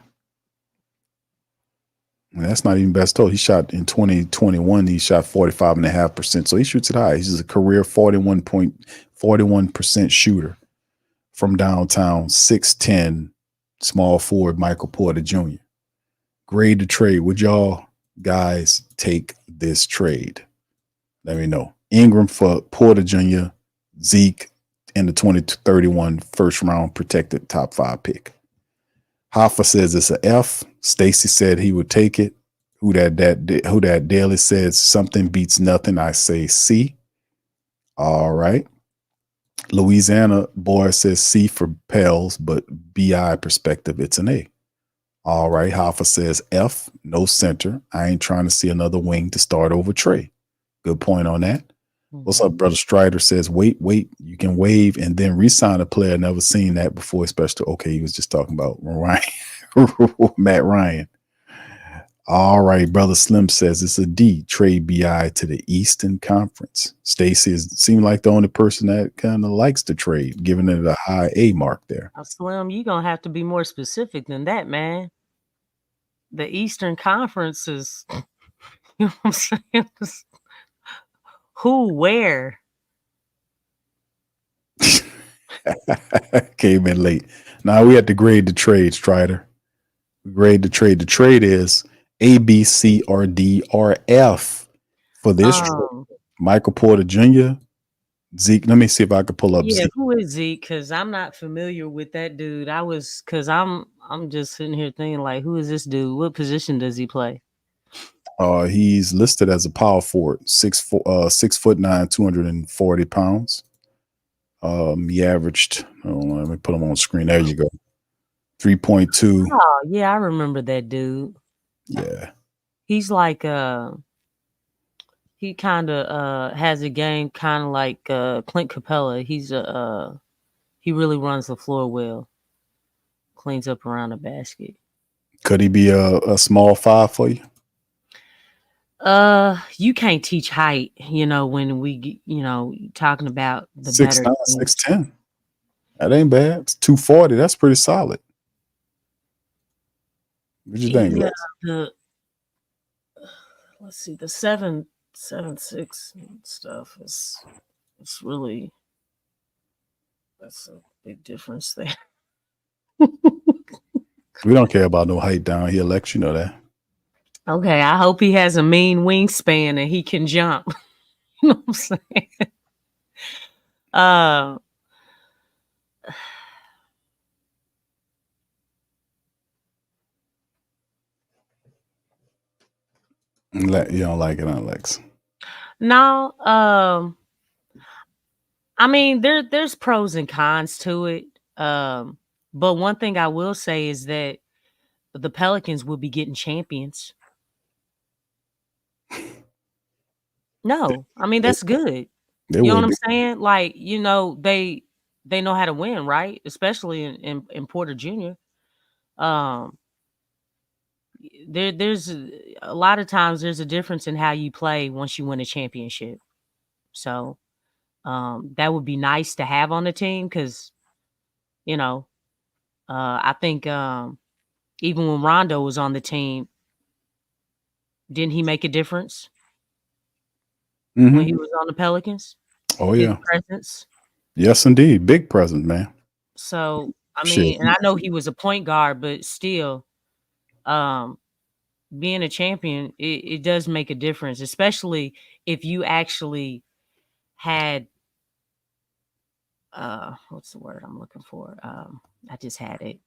And that's not even best total. He shot in 2021, he shot 45.5%. So he shoots it high. He's a career 41% shooter from downtown, 6'10", small forward Michael Porter Jr. Grade to trade. Would y'all guys take this trade? Let me know. Ingram for Porter Jr., Zeke, and the 2031 first round protected top 5 pick. Hoffa says it's a F. Stacy said he would take it. Who that Daily says something beats nothing. I say C. All right. Louisiana boy says C for Pels, but BI perspective, it's an A. All right. Hoffa says F, no center. I ain't trying to see another wing to start over Trey. Good point on that. What's up, brother? Strider says, wait, you can waive and then re-sign a player. Never seen that before, especially. Okay, he was just talking about Ryan, Matt Ryan. All right, brother Slim says it's a D. Trade BI to the Eastern Conference. Stacy seems like the only person that kind of likes to trade, giving it a high A mark there. Slim, you're gonna have to be more specific than that, man. The Eastern Conference is, you know what I'm saying? Who, where? Came in late. Now we have to grade the trade, Strider. Grade the trade. The trade is A, B, C, or D, or F for this trade. Michael Porter Jr., Zeke. Let me see if I can pull up Zeke. Who is Zeke? Because I'm not familiar with that dude. I'm just sitting here thinking, like, who is this dude? What position does he play? He's listed as a power forward, 6'9", 240 pounds. He averaged, let me put him on screen. There you go. 3.2. Oh, yeah, I remember that dude. Yeah. He's like he kind of has a game kind of like Clint Capella. He really runs the floor well. Cleans up around the basket. Could he be a small 5 for you? You can't teach height, when we, talking about the 6'9", better 6'10". That ain't bad. It's 240. That's pretty solid. What you think? Yeah, let's see, the 7'6" stuff it's really, that's a big difference there. We don't care about no height down here, Lex. You know that. Okay, I hope he has a mean wingspan and he can jump. You know what I'm saying? You don't like it, huh, Lex? No, I mean there's pros and cons to it. But one thing I will say is that the Pelicans will be getting champions. No, I mean that's good. You know what I'm saying? Like, they know how to win, right? Especially in Porter Jr. There's a lot of times there's a difference in how you play once you win a championship. So that would be nice to have on the team because, I think even when Rondo was on the team, didn't he make a difference when he was on the Pelicans? Oh, His yeah. presence. Yes, indeed. Big presence, man. So, I mean, and I know he was a point guard, but still, being a champion, it does make a difference, especially if you actually had, what's the word I'm looking for? I just had it.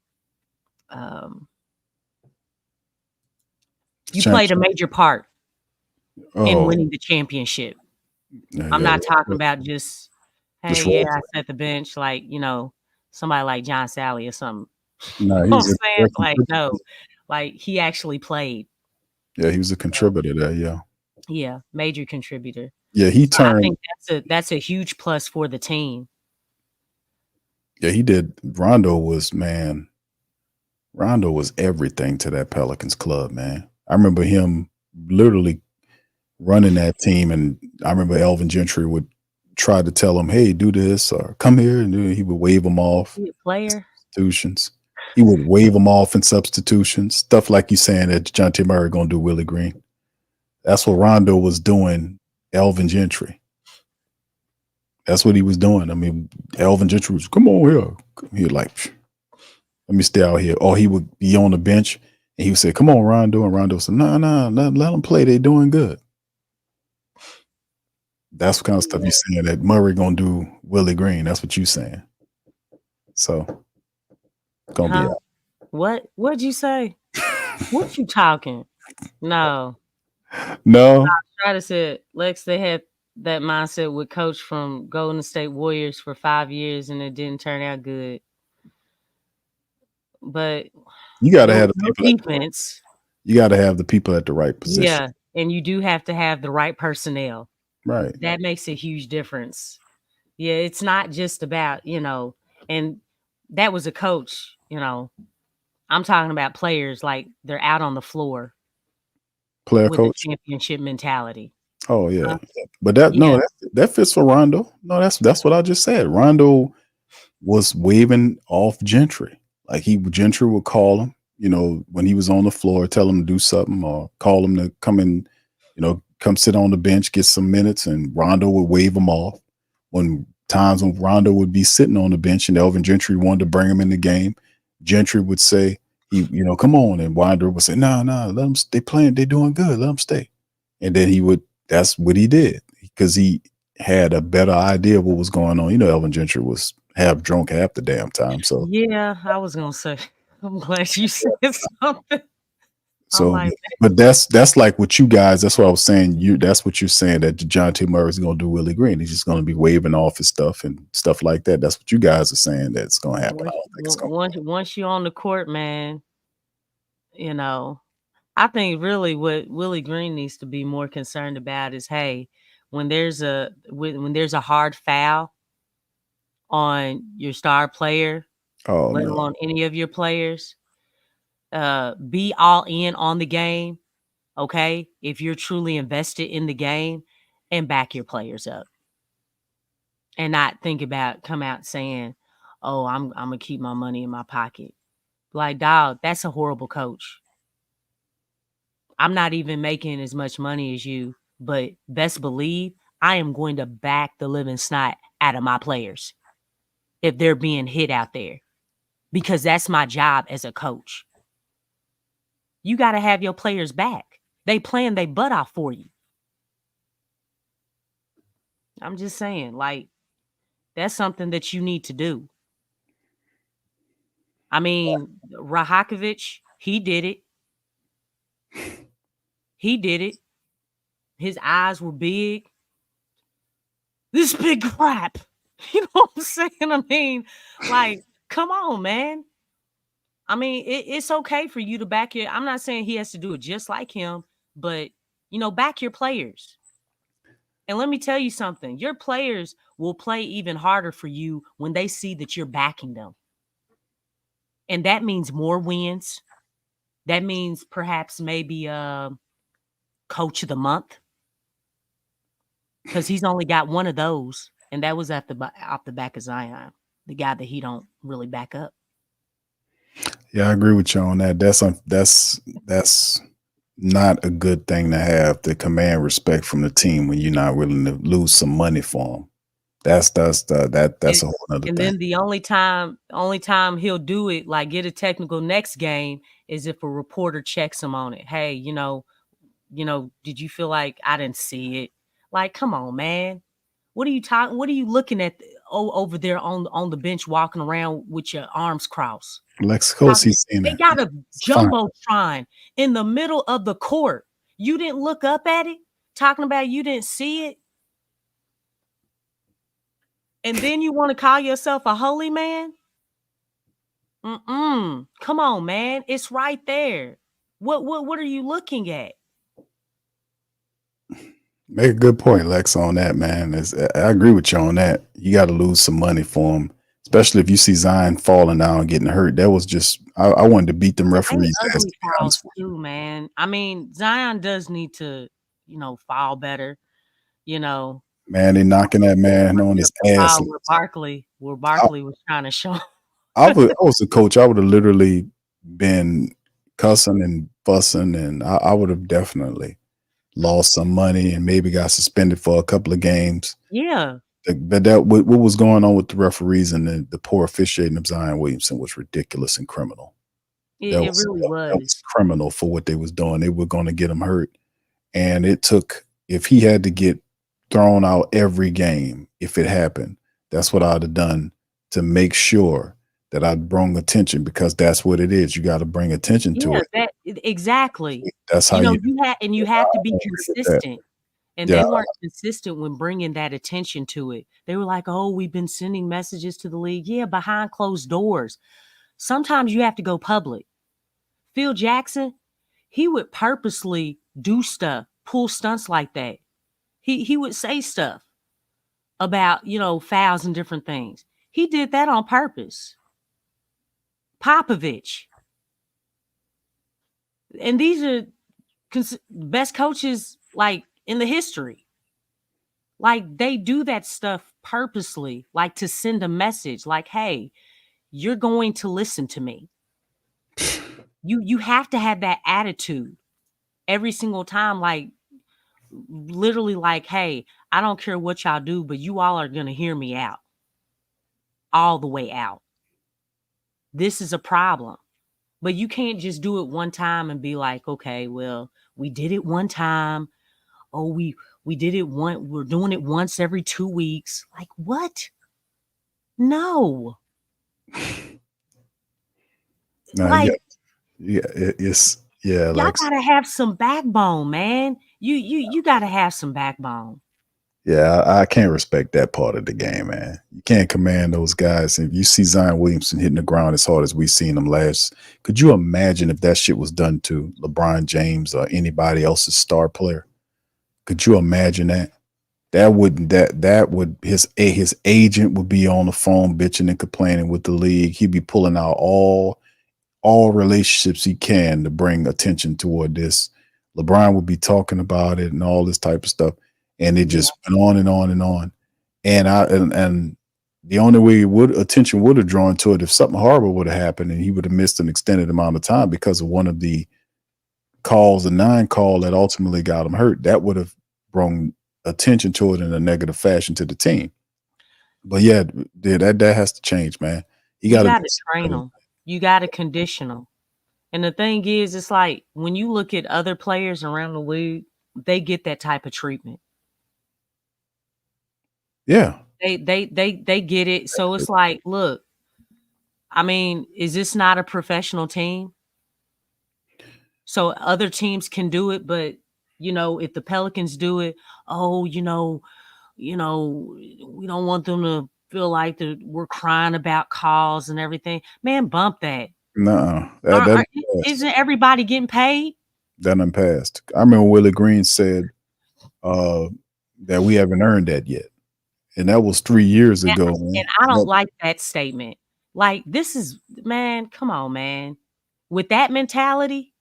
You played a major part in Oh, winning the championship. yeah, I'm yeah, not talking about just, just hey, yeah, roll. I sat the bench like, somebody like John Sally or something. No, You he know what was I'm a saying? direct Like, contributor. no, like he actually played. Yeah, he was a contributor there. Yeah, Yeah, major contributor. yeah, he So I turned. think that's a huge plus for the team. Yeah, he did. Rondo was everything to that Pelicans club, man. I remember him literally running that team, and I remember Elvin Gentry would try to tell him, "Hey, do this or come here," and he would wave them off. He a player. Substitutions. He would wave them off in substitutions. Stuff like you saying that John T. Murray gonna do Willie Green. That's what Rondo was doing. Elvin Gentry. That's what he was doing. I mean, Elvin Gentry was, come on here. He would like, let me stay out here. Or he would be on the bench and he would say, come on, Rondo. And Rondo said, no, let them play. They're doing good. That's the kind of stuff you're saying that Murray gonna do Willie Green. That's what you're saying. So it's gonna be out. What'd you say? What you talking? No. No. Try to said Lex, they had that mindset with coach from Golden State Warriors for 5 years and it didn't turn out good. But You gotta there have was the no people defense. you gotta have the people at the right position. Yeah. And you do have to have the right personnel. Right. That makes a huge difference. Yeah, it's not just about, and that was a coach, I'm talking about players like they're out on the floor Player with a coach. championship mentality. Oh yeah. But that Yeah. that fits for Rondo. No, that's what I just said. Rondo was waving off Gentry. Like Gentry would call him, when he was on the floor, tell him to do something or call him to come in, come sit on the bench, get some minutes, and Rondo would wave him off. When times when Rondo would be sitting on the bench and Elvin Gentry wanted to bring him in the game, Gentry would say, come on, and Rondo would say, no, let them stay playing, they're doing good, let them stay. And then that's what he did because he had a better idea of what was going on. Elvin Gentry was half drunk half the damn time. So Yeah, I was gonna say. I'm glad you said something. I'm so like, but that's like what you guys, that's what I was saying. That's what you're saying that John T. Murray is gonna do Willie Green. He's just gonna be waving off his stuff and stuff like that. That's what you guys are saying that's gonna happen. I don't think it's gonna once you're on the court, man, I think really what Willie Green needs to be more concerned about is, hey, when there's a hard foul on your star player, let no. alone any of your players, be all in on the game, okay? If you're truly invested in the game, and back your players up. And not come out saying, "Oh, I'm gonna keep my money in my pocket." Like, dog, that's a horrible coach. I'm not even making as much money as you, but best believe I am going to back the living snot out of my players if they're being hit out there, because that's my job as a coach. You got to have your players back. They playing their butt off for you. I'm just saying, like, that's something that you need to do. I mean, Rahakovic, he did it. He did it. His eyes were big. This big crap. You know what I'm saying? I mean, like, come on, man. I mean, it's okay for you to back your. I'm not saying he has to do it just like him, but back your players. And let me tell you something. Your players will play even harder for you when they see that you're backing them. And that means more wins. That means perhaps maybe coach of the month, because he's only got one of those, and that was off the back of Zion, the guy that he don't really back up. Yeah, I agree with you on that. That's not a good thing to have, to command respect from the team when you're not willing to lose some money for them. That's a whole other And thing. then the only time he'll do it, like get a technical next game, is if a reporter checks him on it. Hey, did you feel like I didn't see it? Like, come on, man. What are you looking at over there on the bench walking around with your arms crossed. Lexxah, he's seen They it. got a It's fine. jumbotron in the middle of the court. You didn't look up at it, talking about you didn't see it. And then you want to call yourself a holy man? Come on, man. It's right there. What are you looking at? Make a good point, Lex, on that, man. I agree with you on that. You got to lose some money for him, especially if you see Zion falling down and getting hurt. That was just, I wanted to beat them Ain't referees' ass, ugly to be fouls honest with you. too, man. I mean, Zion does need to, foul better. Man, they knocking that man on his ass. Foul where Barkley was trying to show. I was a coach. I would have literally been cussing and fussing, and I would have definitely lost some money and maybe got suspended for a couple of games. Yeah. But what was going on with the referees and the poor officiating of Zion Williamson was ridiculous and criminal. It really That was. was criminal for what they was doing. They were going to get him hurt, and it took, if he had to get thrown out every game, if it happened, that's what I'd have done to make sure that I'd bring attention, because that's what it is. You got to bring attention to it. Exactly. That's how you you have to be I agree with that. consistent. And Yeah. they weren't consistent when bringing that attention to it. They were like, "Oh, we've been sending messages to the league." Yeah, behind closed doors. Sometimes you have to go public. Phil Jackson, he would purposely do stuff, pull stunts like that. He would say stuff about, fouls and different things. He did that on purpose. Popovich. And these are best coaches like in the history. Like they do that stuff purposely, like to send a message like, "Hey, you're going to listen to me." You have to have that attitude every single time, like literally like, "Hey, I don't care what y'all do, but you all are going to hear me out. All the way out. This is a problem." But you can't just do it one time and be like, "Okay, well, we did it one time. Oh, we did it we're doing it once every 2 weeks." Like, what? No. No, Like, y'all Lex. gotta have some backbone, man. You gotta have some backbone. Yeah, I can't respect that part of the game, man. You can't command those guys. If you see Zion Williamson hitting the ground as hard as we seen him last, could you imagine if that shit was done to LeBron James or anybody else's star player? Could you imagine that? His agent would be on the phone bitching and complaining with the league. He'd be pulling out all relationships he can to bring attention toward this. LeBron would be talking about it and all this type of stuff. And it just went on and on and on. And the only way attention would have drawn to it if something horrible would have happened and he would have missed an extended amount of time because of one of the calls, the 9 call that ultimately got him hurt. That would have brought attention to it in a negative fashion to the team. But yeah, that has to change, man. You got to train them. You got to condition them. And the thing is, it's like when you look at other players around the league, they get that type of treatment. Yeah. They get it. So it's like, look, I mean, is this not a professional team? So other teams can do it, but if the Pelicans do it, we don't want them to feel like we're crying about calls and everything. Man, bump that. No, isn't everybody getting paid? That done passed. I remember Willie Green said that we haven't earned that yet. And that was 3 years ago. And I don't like that statement. Like, this is, man, come on, man. With that mentality,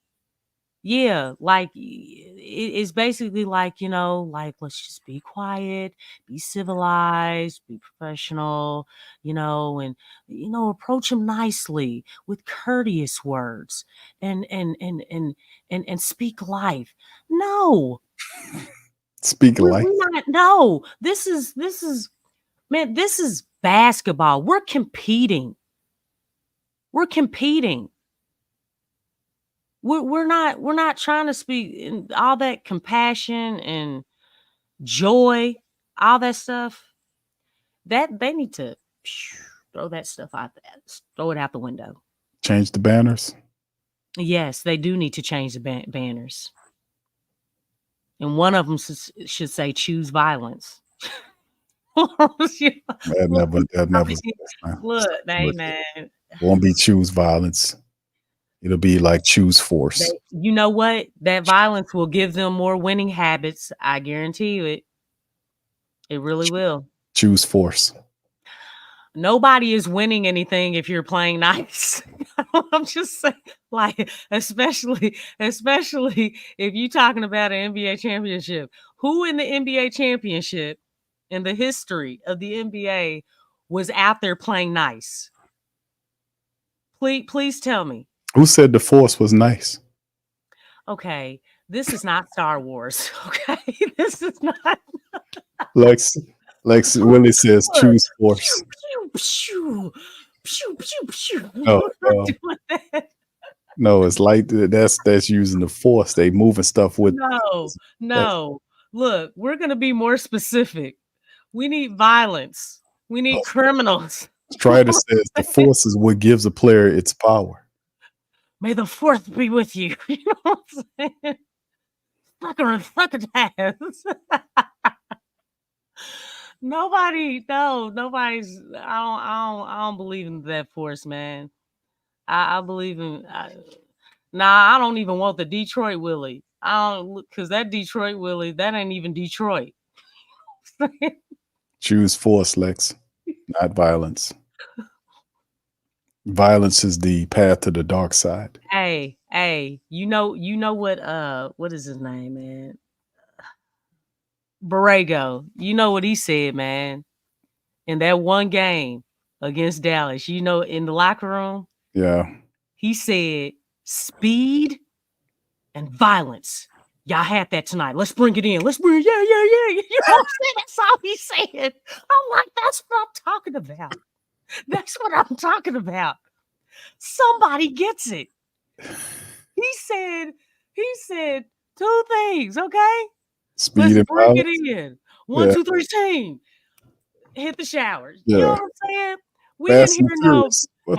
yeah, like it's basically like, like, let's just be quiet, be civilized, be professional, and approach them nicely with courteous words and speak life. No. Speak life. No, this is man, this is basketball. We're competing. We're not trying to speak in all that compassion and joy, all that stuff. That they need to throw that stuff out there. Throw it out the window. Change the banners. Yes, they do need to change the banners. And one of them should say choose violence. That never Look, hey man. Won't be choose violence. It'll be like choose force. You know what? That violence will give them more winning habits. I guarantee you it. It really will. Choose force. Nobody is winning anything if you're playing nice. I'm just saying, like, especially if you're talking about an NBA championship. Who in the NBA championship in the history of the NBA was out there playing nice? Please tell me. Who said the force was nice? Okay, this is not Star Wars. Okay, this is not. Lex Willie says choose force. No, it's like that's using the force. They moving stuff with. No. Look, we're gonna be more specific. We need violence. We need criminals. Strider says the force is what gives a player its power. May the fourth be with you. You know what I'm saying? Succotash. Nobody's. I don't believe in that force, man. I believe in. I don't even want the Detroit Willie. I don't, because that Detroit Willie, that ain't even Detroit. Choose force, Lex, not violence. Violence is the path to the dark side. Hey, you know what is his name, man? Borrego. You know what he said, man, in that one game against Dallas. You know, in the locker room. Yeah. He said, "Speed and violence. Y'all had that tonight. Let's bring it in. Let's bring it. Yeah. You know what I'm saying? That's all he said. I'm like, that's what I'm talking about. That's what I'm talking about. Somebody gets it. He said two things, okay? Speed Let's and bring violence. it in. 1, 2, 3, team. Hit the showers. Yeah. You know what I'm saying? We Fast in here know.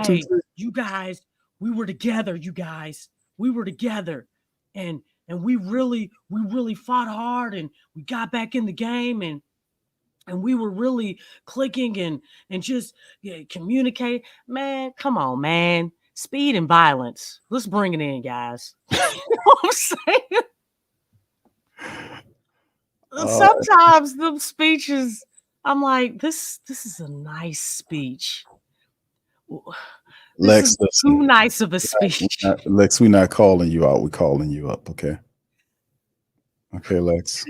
hey, you guys, we were together, you guys. We were together. And we really fought hard, and we got back in the game, and we were really clicking and just communicate. Man, come on, man. Speed and violence. Let's bring it in, guys. You know what I'm saying? Sometimes them speeches, I'm like, this is a nice speech. Lex, is too nice of a speech. Lex, we're not calling you out. We're calling you up, okay? Okay, Lex.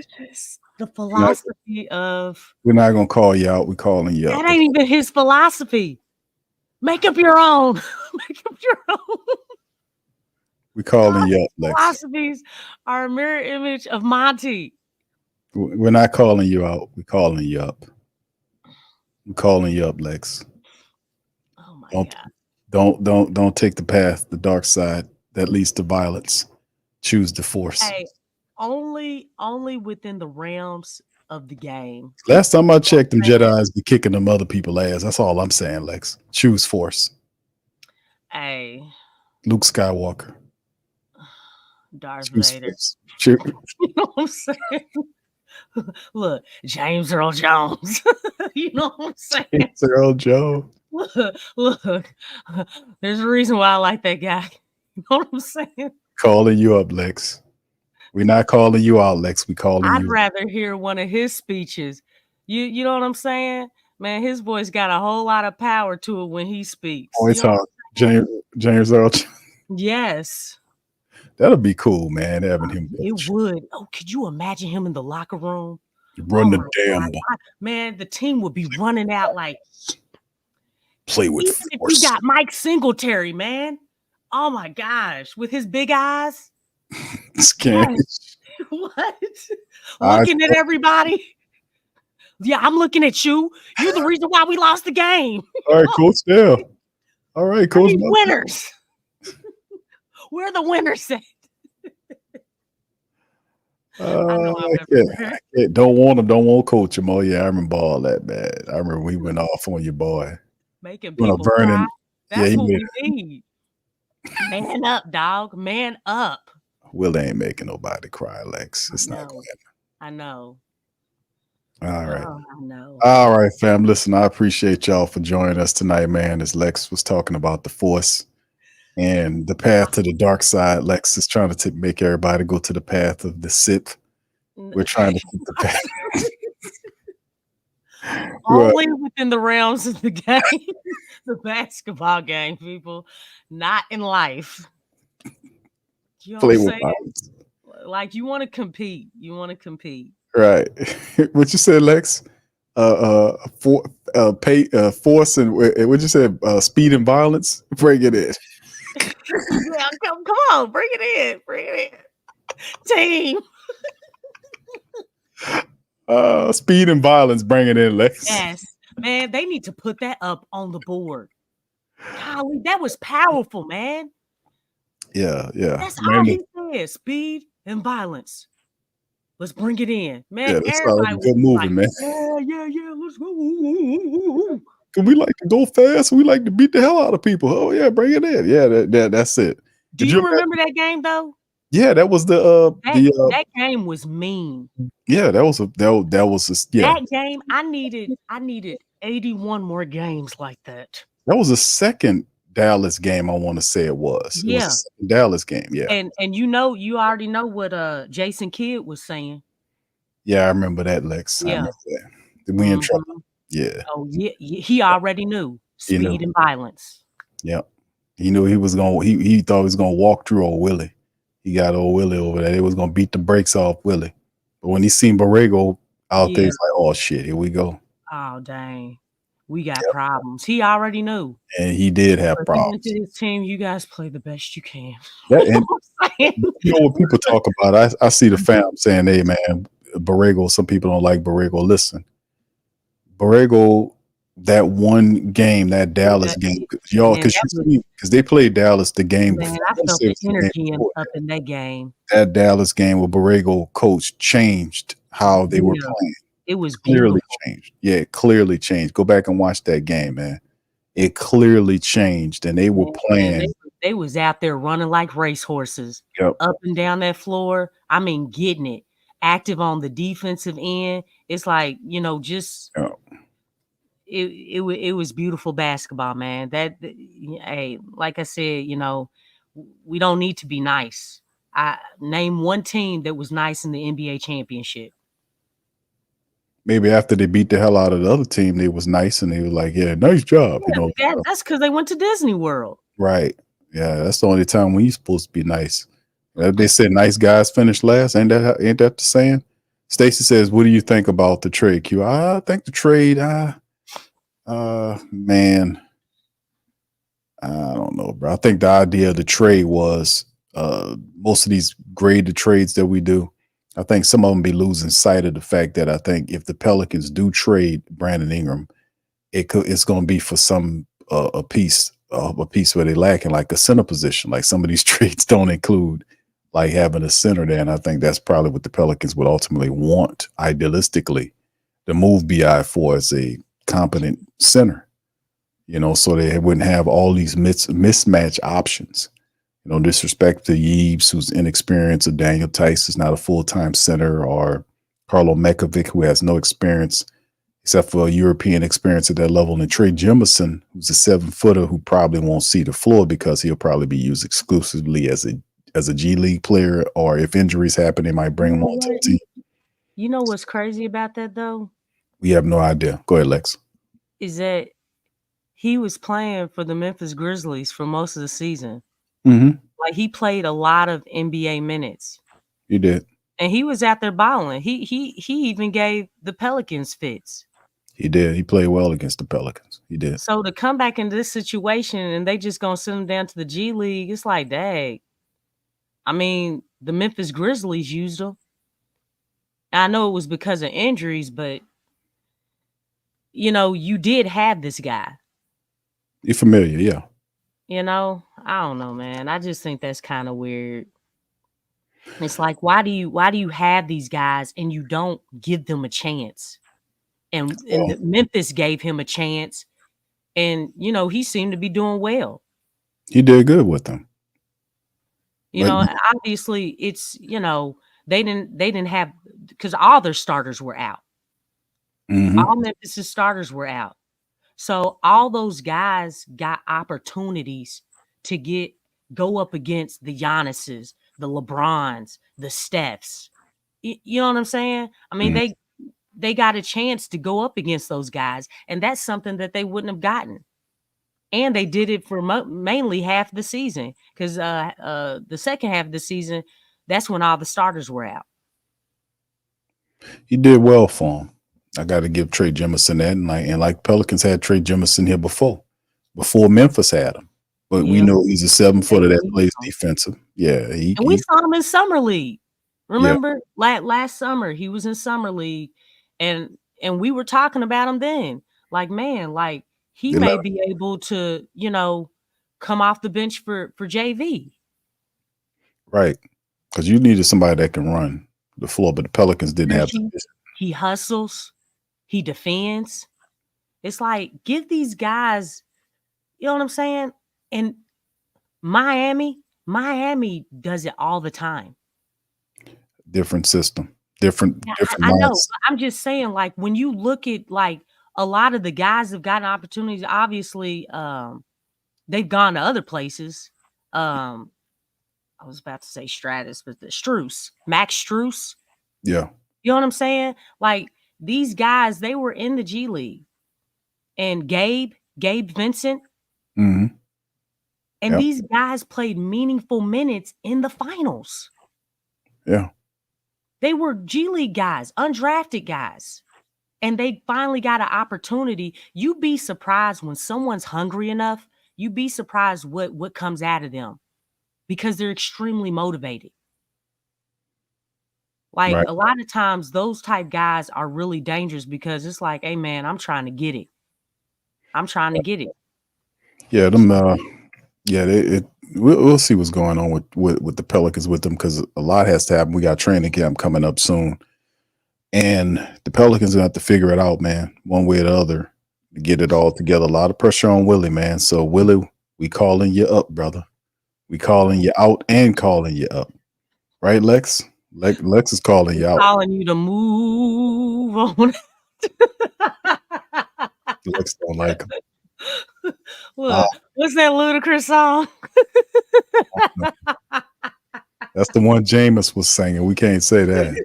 The philosophy of... We're not going to call you out. We're calling you up. That ain't even his philosophy. Make up your own. Make up your own. We're calling you up, Lex. Philosophies are a mirror image of Monty. We're not calling you out. We're calling you up. We're calling you up, Lex. Oh my God. Don't take the path, the dark side that leads to violence. Choose the force. Hey, only within the realms of the game. Last time I checked, them Jedis be kicking them other people's ass. That's all I'm saying, Lex. Choose force. Hey. Luke Skywalker. Darth Vader. You know what I'm saying? Look, James Earl Jones. You know what I'm saying? James Earl Jones. Look. There's a reason why I like that guy. You know what I'm saying? Calling you up, Lex. We're not calling you out, Lex. We calling you. I'd rather hear one of his speeches. You know what I'm saying? Man, his voice got a whole lot of power to it when he speaks. Always talk. James Earl Jones. Yes. That'll be cool, man, having him. It would. Oh, could you imagine him in the locker room? Run the damn. Man, the team would be running out like play with even force. If you got Mike Singletary, man. Oh my gosh, with his big eyes. Scary. What? Looking at everybody. Yeah, I'm looking at you. You're the reason why we lost the game. All right, Coach Dale. All right, Coach. Winners. We're the winners. I know I remember. Don't want him. Don't want to coach him. Oh yeah, I remember all that, man. I remember we went off on your boy. Making You know, people cry. Vernon. Yeah, That's he what made. we need. Man up, dog. Man up. Will ain't making nobody cry, Lex. I It's not know. going I know. to happen. All right. Oh, I know. All right, fam. Listen, I appreciate y'all for joining us tonight, man. As Lex was talking about the force and the path to the dark side, Lex is trying to make everybody go to the path of the Sith. We're trying to keep the path. Well, Only within the realms of the game, the basketball game, people, not in life. You know what play I'm with saying? violence. Like you want to compete. You want to compete. Right. What you said, Lex? For pay force and what you said? Speed and violence. Bring it in. Yeah, come on, bring it in. Bring it in. Team. Speed and violence. Bring it in, Lex. Yes. Man, they need to put that up on the board. Golly, that was powerful, man. Yeah. That's all Man, he said. Speed and violence. Let's bring it in. Man, yeah, that sounds like everybody a was good movie, like, man. yeah, let's go. Cause we like to go fast. We like to beat the hell out of people. Oh yeah, bring it in. Yeah, that's it. Do Did you you remember that game though? Yeah, that was the That game was mean. yeah, that was yeah. That game, I needed 81 more games like that. That was the second Dallas game. I want to say it was. It was Yeah. the second Dallas game. Yeah, And you already know what Jason Kidd was saying. yeah. I remember that, Lex. I Yeah. remember that. We in trouble. Mhm. Yeah, Oh yeah, he already knew you know. speed and violence. Yeah, he knew he was gonna. He thought he was gonna walk through old Willie. He got old Willie over there. They was gonna beat the brakes off Willie. But when he seen Borrego out there, Yeah. he's like, "Oh shit, here we go." Oh dang. We got problems. He already knew. And he did have But he went problems. to his team. You guys play the best you can. That, and I'm saying? you know what people talk about? I see the fam saying, "Hey man, Borrego." Some people don't like Borrego. Listen, Borrego, that one game, that Dallas game, y'all, Man, because they played Dallas the game man, before. I I wanna felt say it the was the game energy before up in that game. that Dallas game where Borrego coach changed how they were Yeah. playing. It was Clearly beautiful. changed. Yeah, it clearly changed. Go back and watch that game, man. It clearly changed, and they were Man, playing. they was out there running like racehorses Yep. up and down that floor. I mean, getting it. Active on the defensive end. It's like, just Yep. it was beautiful basketball, man. Hey, like I said, we don't need to be nice. I name one team that was nice in the NBA championship. Maybe after they beat the hell out of the other team, they was nice and they were like, "Yeah, nice job," That's because they went to Disney World. Right? Yeah, that's the only time when you're supposed to be nice. They said nice guys finish last. Ain't that the saying? Stacy says, "What do you think about the trade?" Q. I think the trade. Man, I don't know, bro. I think the idea of the trade was most of these graded trades that we do. I think some of them be losing sight of the fact that I think if the Pelicans do trade Brandon Ingram, it's going to be for some a piece where they lacking, like a center position. Like some of these trades don't include like having a center there, and I think that's probably what the Pelicans would ultimately want, idealistically, to move BI for as a competent center. So they wouldn't have all these mismatch options. Disrespect to Yeebs, who's inexperienced, or Daniel Tice is not a full-time center, or Carlo Mekovic, who has no experience except for European experience at that level, and Trey Jemison, who's a 7-footer who probably won't see the floor because he'll probably be used exclusively as a G League player, or if injuries happen, they might bring him on to the team. You know what's crazy about that though? We have no idea. Go ahead, Lex. Is that he was playing for the Memphis Grizzlies for most of the season. Mm-hmm. Like he played a lot of NBA minutes. He did. And he was out there balling. He even gave the Pelicans fits. He did. He played well against the Pelicans. He did. So to come back into this situation and they just gonna send him down to the G League, it's like, dang. I mean, the Memphis Grizzlies used him. I know it was because of injuries, but you did have this guy. You're familiar, yeah. I don't know, man. I just think that's kind of weird. It's like, why do you have these guys and you don't give them a chance? And Well, Memphis gave him a chance, and he seemed to be doing well. he did good with them. But Obviously it's they didn't have, because all their starters were out. All Memphis' starters were out. So all those guys got opportunities to go up against the Giannis's, the LeBrons, the Stephs. You know what I'm saying? I mean, they got a chance to go up against those guys, and that's something that they wouldn't have gotten. And they did it for mainly half the season, because the second half of the season, that's when all the starters were out. he did well for him. I got to give Trey Jemison that, and like Pelicans had Trey Jemison here before Memphis had him. But we know he's a 7-footer that plays defensive. Yeah, and we saw him in summer league. Remember, last summer he was in summer league, and we were talking about him then. Like, man, like he may be able to, come off the bench for JV. Right, because you needed somebody that can run the floor, but the Pelicans didn't have. He hustles, he defends. It's like, give these guys, you know what I'm saying? And Miami does it all the time. Different system, different. I know. I'm just saying, like, when you look at, like, a lot of the guys have gotten opportunities. Obviously, they've gone to other places. I was about to say Stratus, but Max Strus. Yeah. You know what I'm saying? Like, these guys, they were in the G League. And Gabe Vincent. Mm-hmm. And these guys played meaningful minutes in the finals. Yeah. They were G League guys, undrafted guys. And they finally got an opportunity. You'd be surprised when someone's hungry enough. You'd be surprised what comes out of them, because they're extremely motivated. Like, a lot of times those type guys are really dangerous, because it's like, hey man, I'm trying to get it. Yeah, them. We'll see what's going on with the Pelicans with them, because a lot has to happen. We got training camp coming up soon, and the Pelicans gonna have to figure it out, man, one way or the other, to get it all together. A lot of pressure on Willie, man. So Willie, we calling you up, brother. We calling you out and calling you up, right, Lex? Lex is calling you out. Calling you to move on. Lex don't like him. What's that ludicrous song? That's the one Jameis was singing. We can't say that.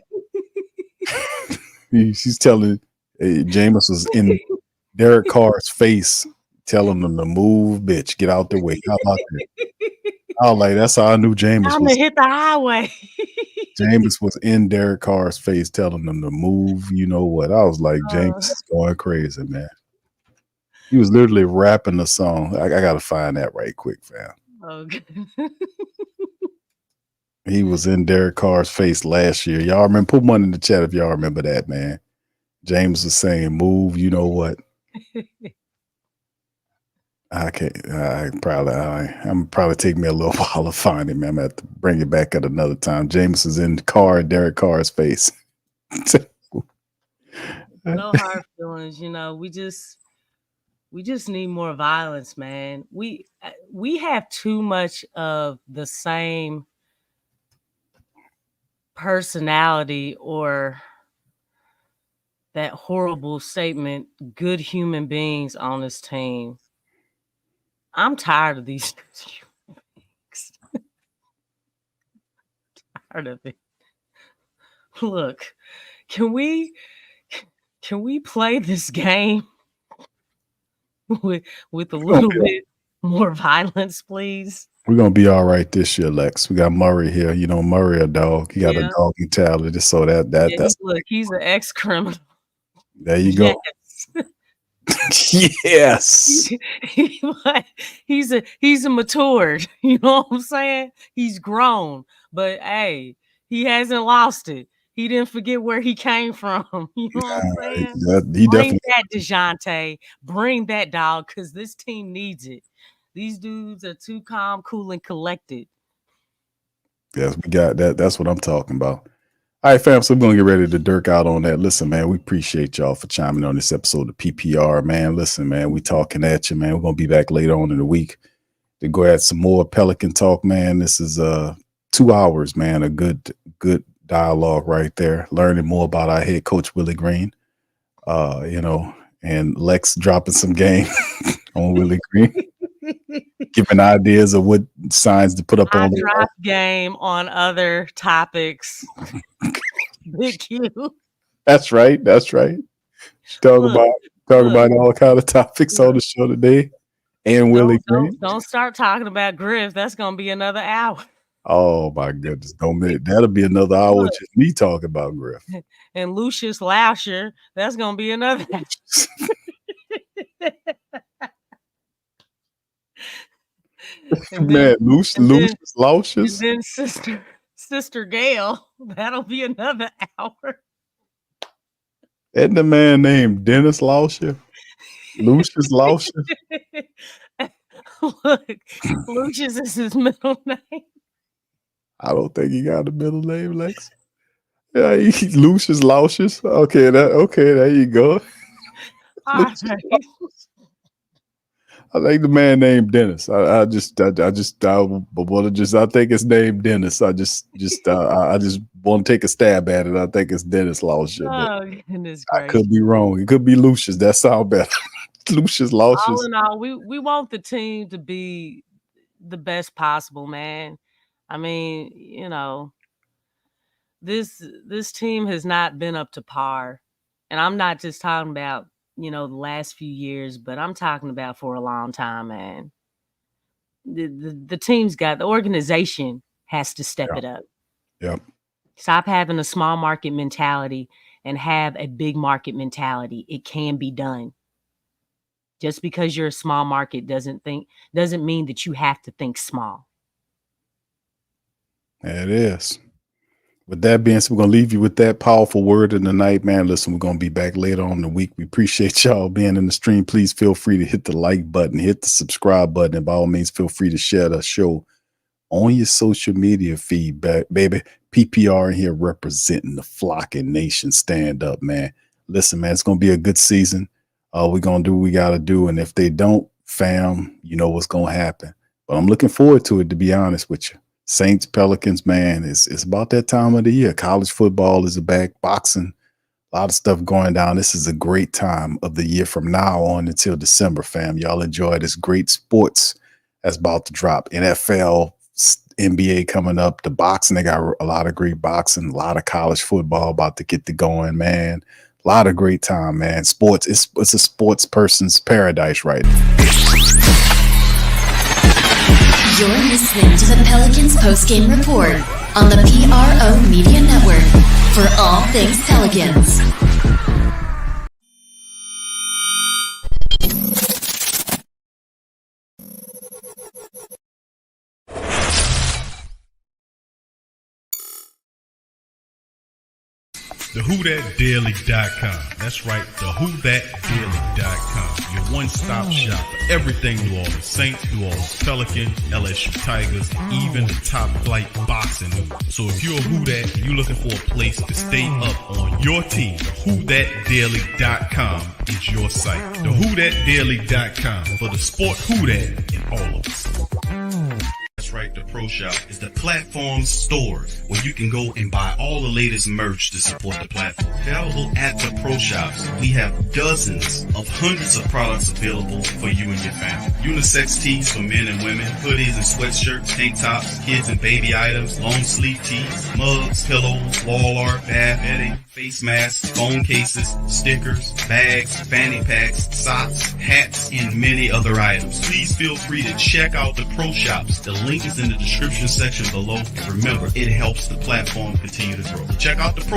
She's telling Jameis was in Derek Carr's face, telling him to move, bitch, get out the way. How about that? I was like, that's how I knew Jameis I'm was. gonna hit the highway. Jameis was in Derek Carr's face, telling him to move. You know what? I was like, Jameis is going crazy, man. He was literally rapping the song. I gotta find that right quick, fam. Okay. He was in Derek Carr's face last year. Y'all remember? Put one in the chat if y'all remember that, man. James was saying, "Move." You know what? I can't. I'm probably take me a little while to find him. I'm gonna have to bring it back at another time. James is in Derek Carr's face. No hard feelings. We just need more violence, man. We have too much of the same personality, or that horrible statement, good human beings on this team. I'm tired of these human beings. Tired of it. Look, can we play this game with a little bit more violence, please? We're gonna be all right this year, Lex. We got Murray here. You know, Murray a dog. He got a dog mentality. So that's he's an ex-criminal. There you go. Yes. He's a matured. You know what I'm saying? He's grown, but hey, he hasn't lost it. He didn't forget where he came from. You know what I'm saying? Bring that, DeJounte. Bring that, dog, because this team needs it. These dudes are too calm, cool, and collected. Yes, we got that. That's what I'm talking about. All right, fam. So we're gonna get ready to dirk out on that. Listen, man, we appreciate y'all for chiming on this episode of PPR, man. Listen, man, we talking at you, man. We're gonna be back later on in the week to go at some more Pelican talk, man. This is 2 hours, man. A good dialogue right there. Learning more about our head coach Willie Green. And Lex dropping some game on Willie Green. Giving ideas of what signs to put up on the drop game on other topics. Big Q. That's right. Talk about all kind of topics on the show today. And Willie Green. Don't start talking about Griff. That's gonna be another hour. Oh my goodness. That'll be another hour just me talking about Griff. And Lucius Lauscher, that's gonna be another hour. Man, Lucius Lauscher. And then Sister Gail, that'll be another hour. Isn't the man named Dennis Lauscher? Lucius Lauscher? Look, Lucius is his middle name. I don't think he got a middle name, Lex. Yeah, Lucius Lauscher. Okay, there you go. All right. I like the man named Dennis. I think it's named Dennis. I just want to take a stab at it. I think it's Dennis Lauscher. Oh, goodness gracious. I could be wrong. It could be Lucius. That sounds better. Lucius Lauscher. All in all, we want the team to be the best possible, man. I mean, this team has not been up to par. And I'm not just talking about, the last few years, but I'm talking about for a long time, man. The team's the organization has to step it up. Yep. Stop having a small market mentality and have a big market mentality. It can be done. Just because you're a small market doesn't mean that you have to think small. It is. With that being said, we're going to leave you with that powerful word of the night, man. Listen, we're going to be back later on in the week. We appreciate y'all being in the stream. Please feel free to hit the like button, hit the subscribe button, and by all means, feel free to share the show on your social media feed, baby. PPR in here representing the flocking nation. Stand up, man. Listen, man, it's going to be a good season. We're going to do what we got to do. And if they don't, fam, you know what's going to happen. But I'm looking forward to it, to be honest with you. Saints, Pelicans, man, it's about that time of the year. College football is back, boxing, a lot of stuff going down. This is a great time of the year from now on until December, fam. Y'all enjoy this great sports that's about to drop. NFL, NBA coming up, the boxing, they got a lot of great boxing, a lot of college football about to get going, man. A lot of great time, man. Sports, it's a sports person's paradise right now. You're listening to the Pelicans postgame report on the PRO Media Network for all things Pelicans. TheWhoThatDaily.com. That's right, TheWhoThatDaily.com. Your one-stop shop for everything New Orleans Saints, New Orleans Pelicans, LSU Tigers, even the top flight boxing news. So if you're a Who That and you're looking for a place to stay up on your team, TheWhoThatDaily.com is your site. TheWhoThatDaily.com for the sport Who That in all of us. That's right, the Pro Shop is the platform store where you can go and buy all the latest merch to support the platform. Available at the Pro Shops, we have dozens of hundreds of products available for you and your family. Unisex tees for men and women, hoodies and sweatshirts, tank tops, kids and baby items, long sleeve tees, mugs, pillows, wall art, bath bedding, face masks, phone cases, stickers, bags, fanny packs, socks, hats, and many other items. Please feel free to check out the Pro Shops. The link is in the description section below. Remember, it helps the platform continue to grow. Check out the Pro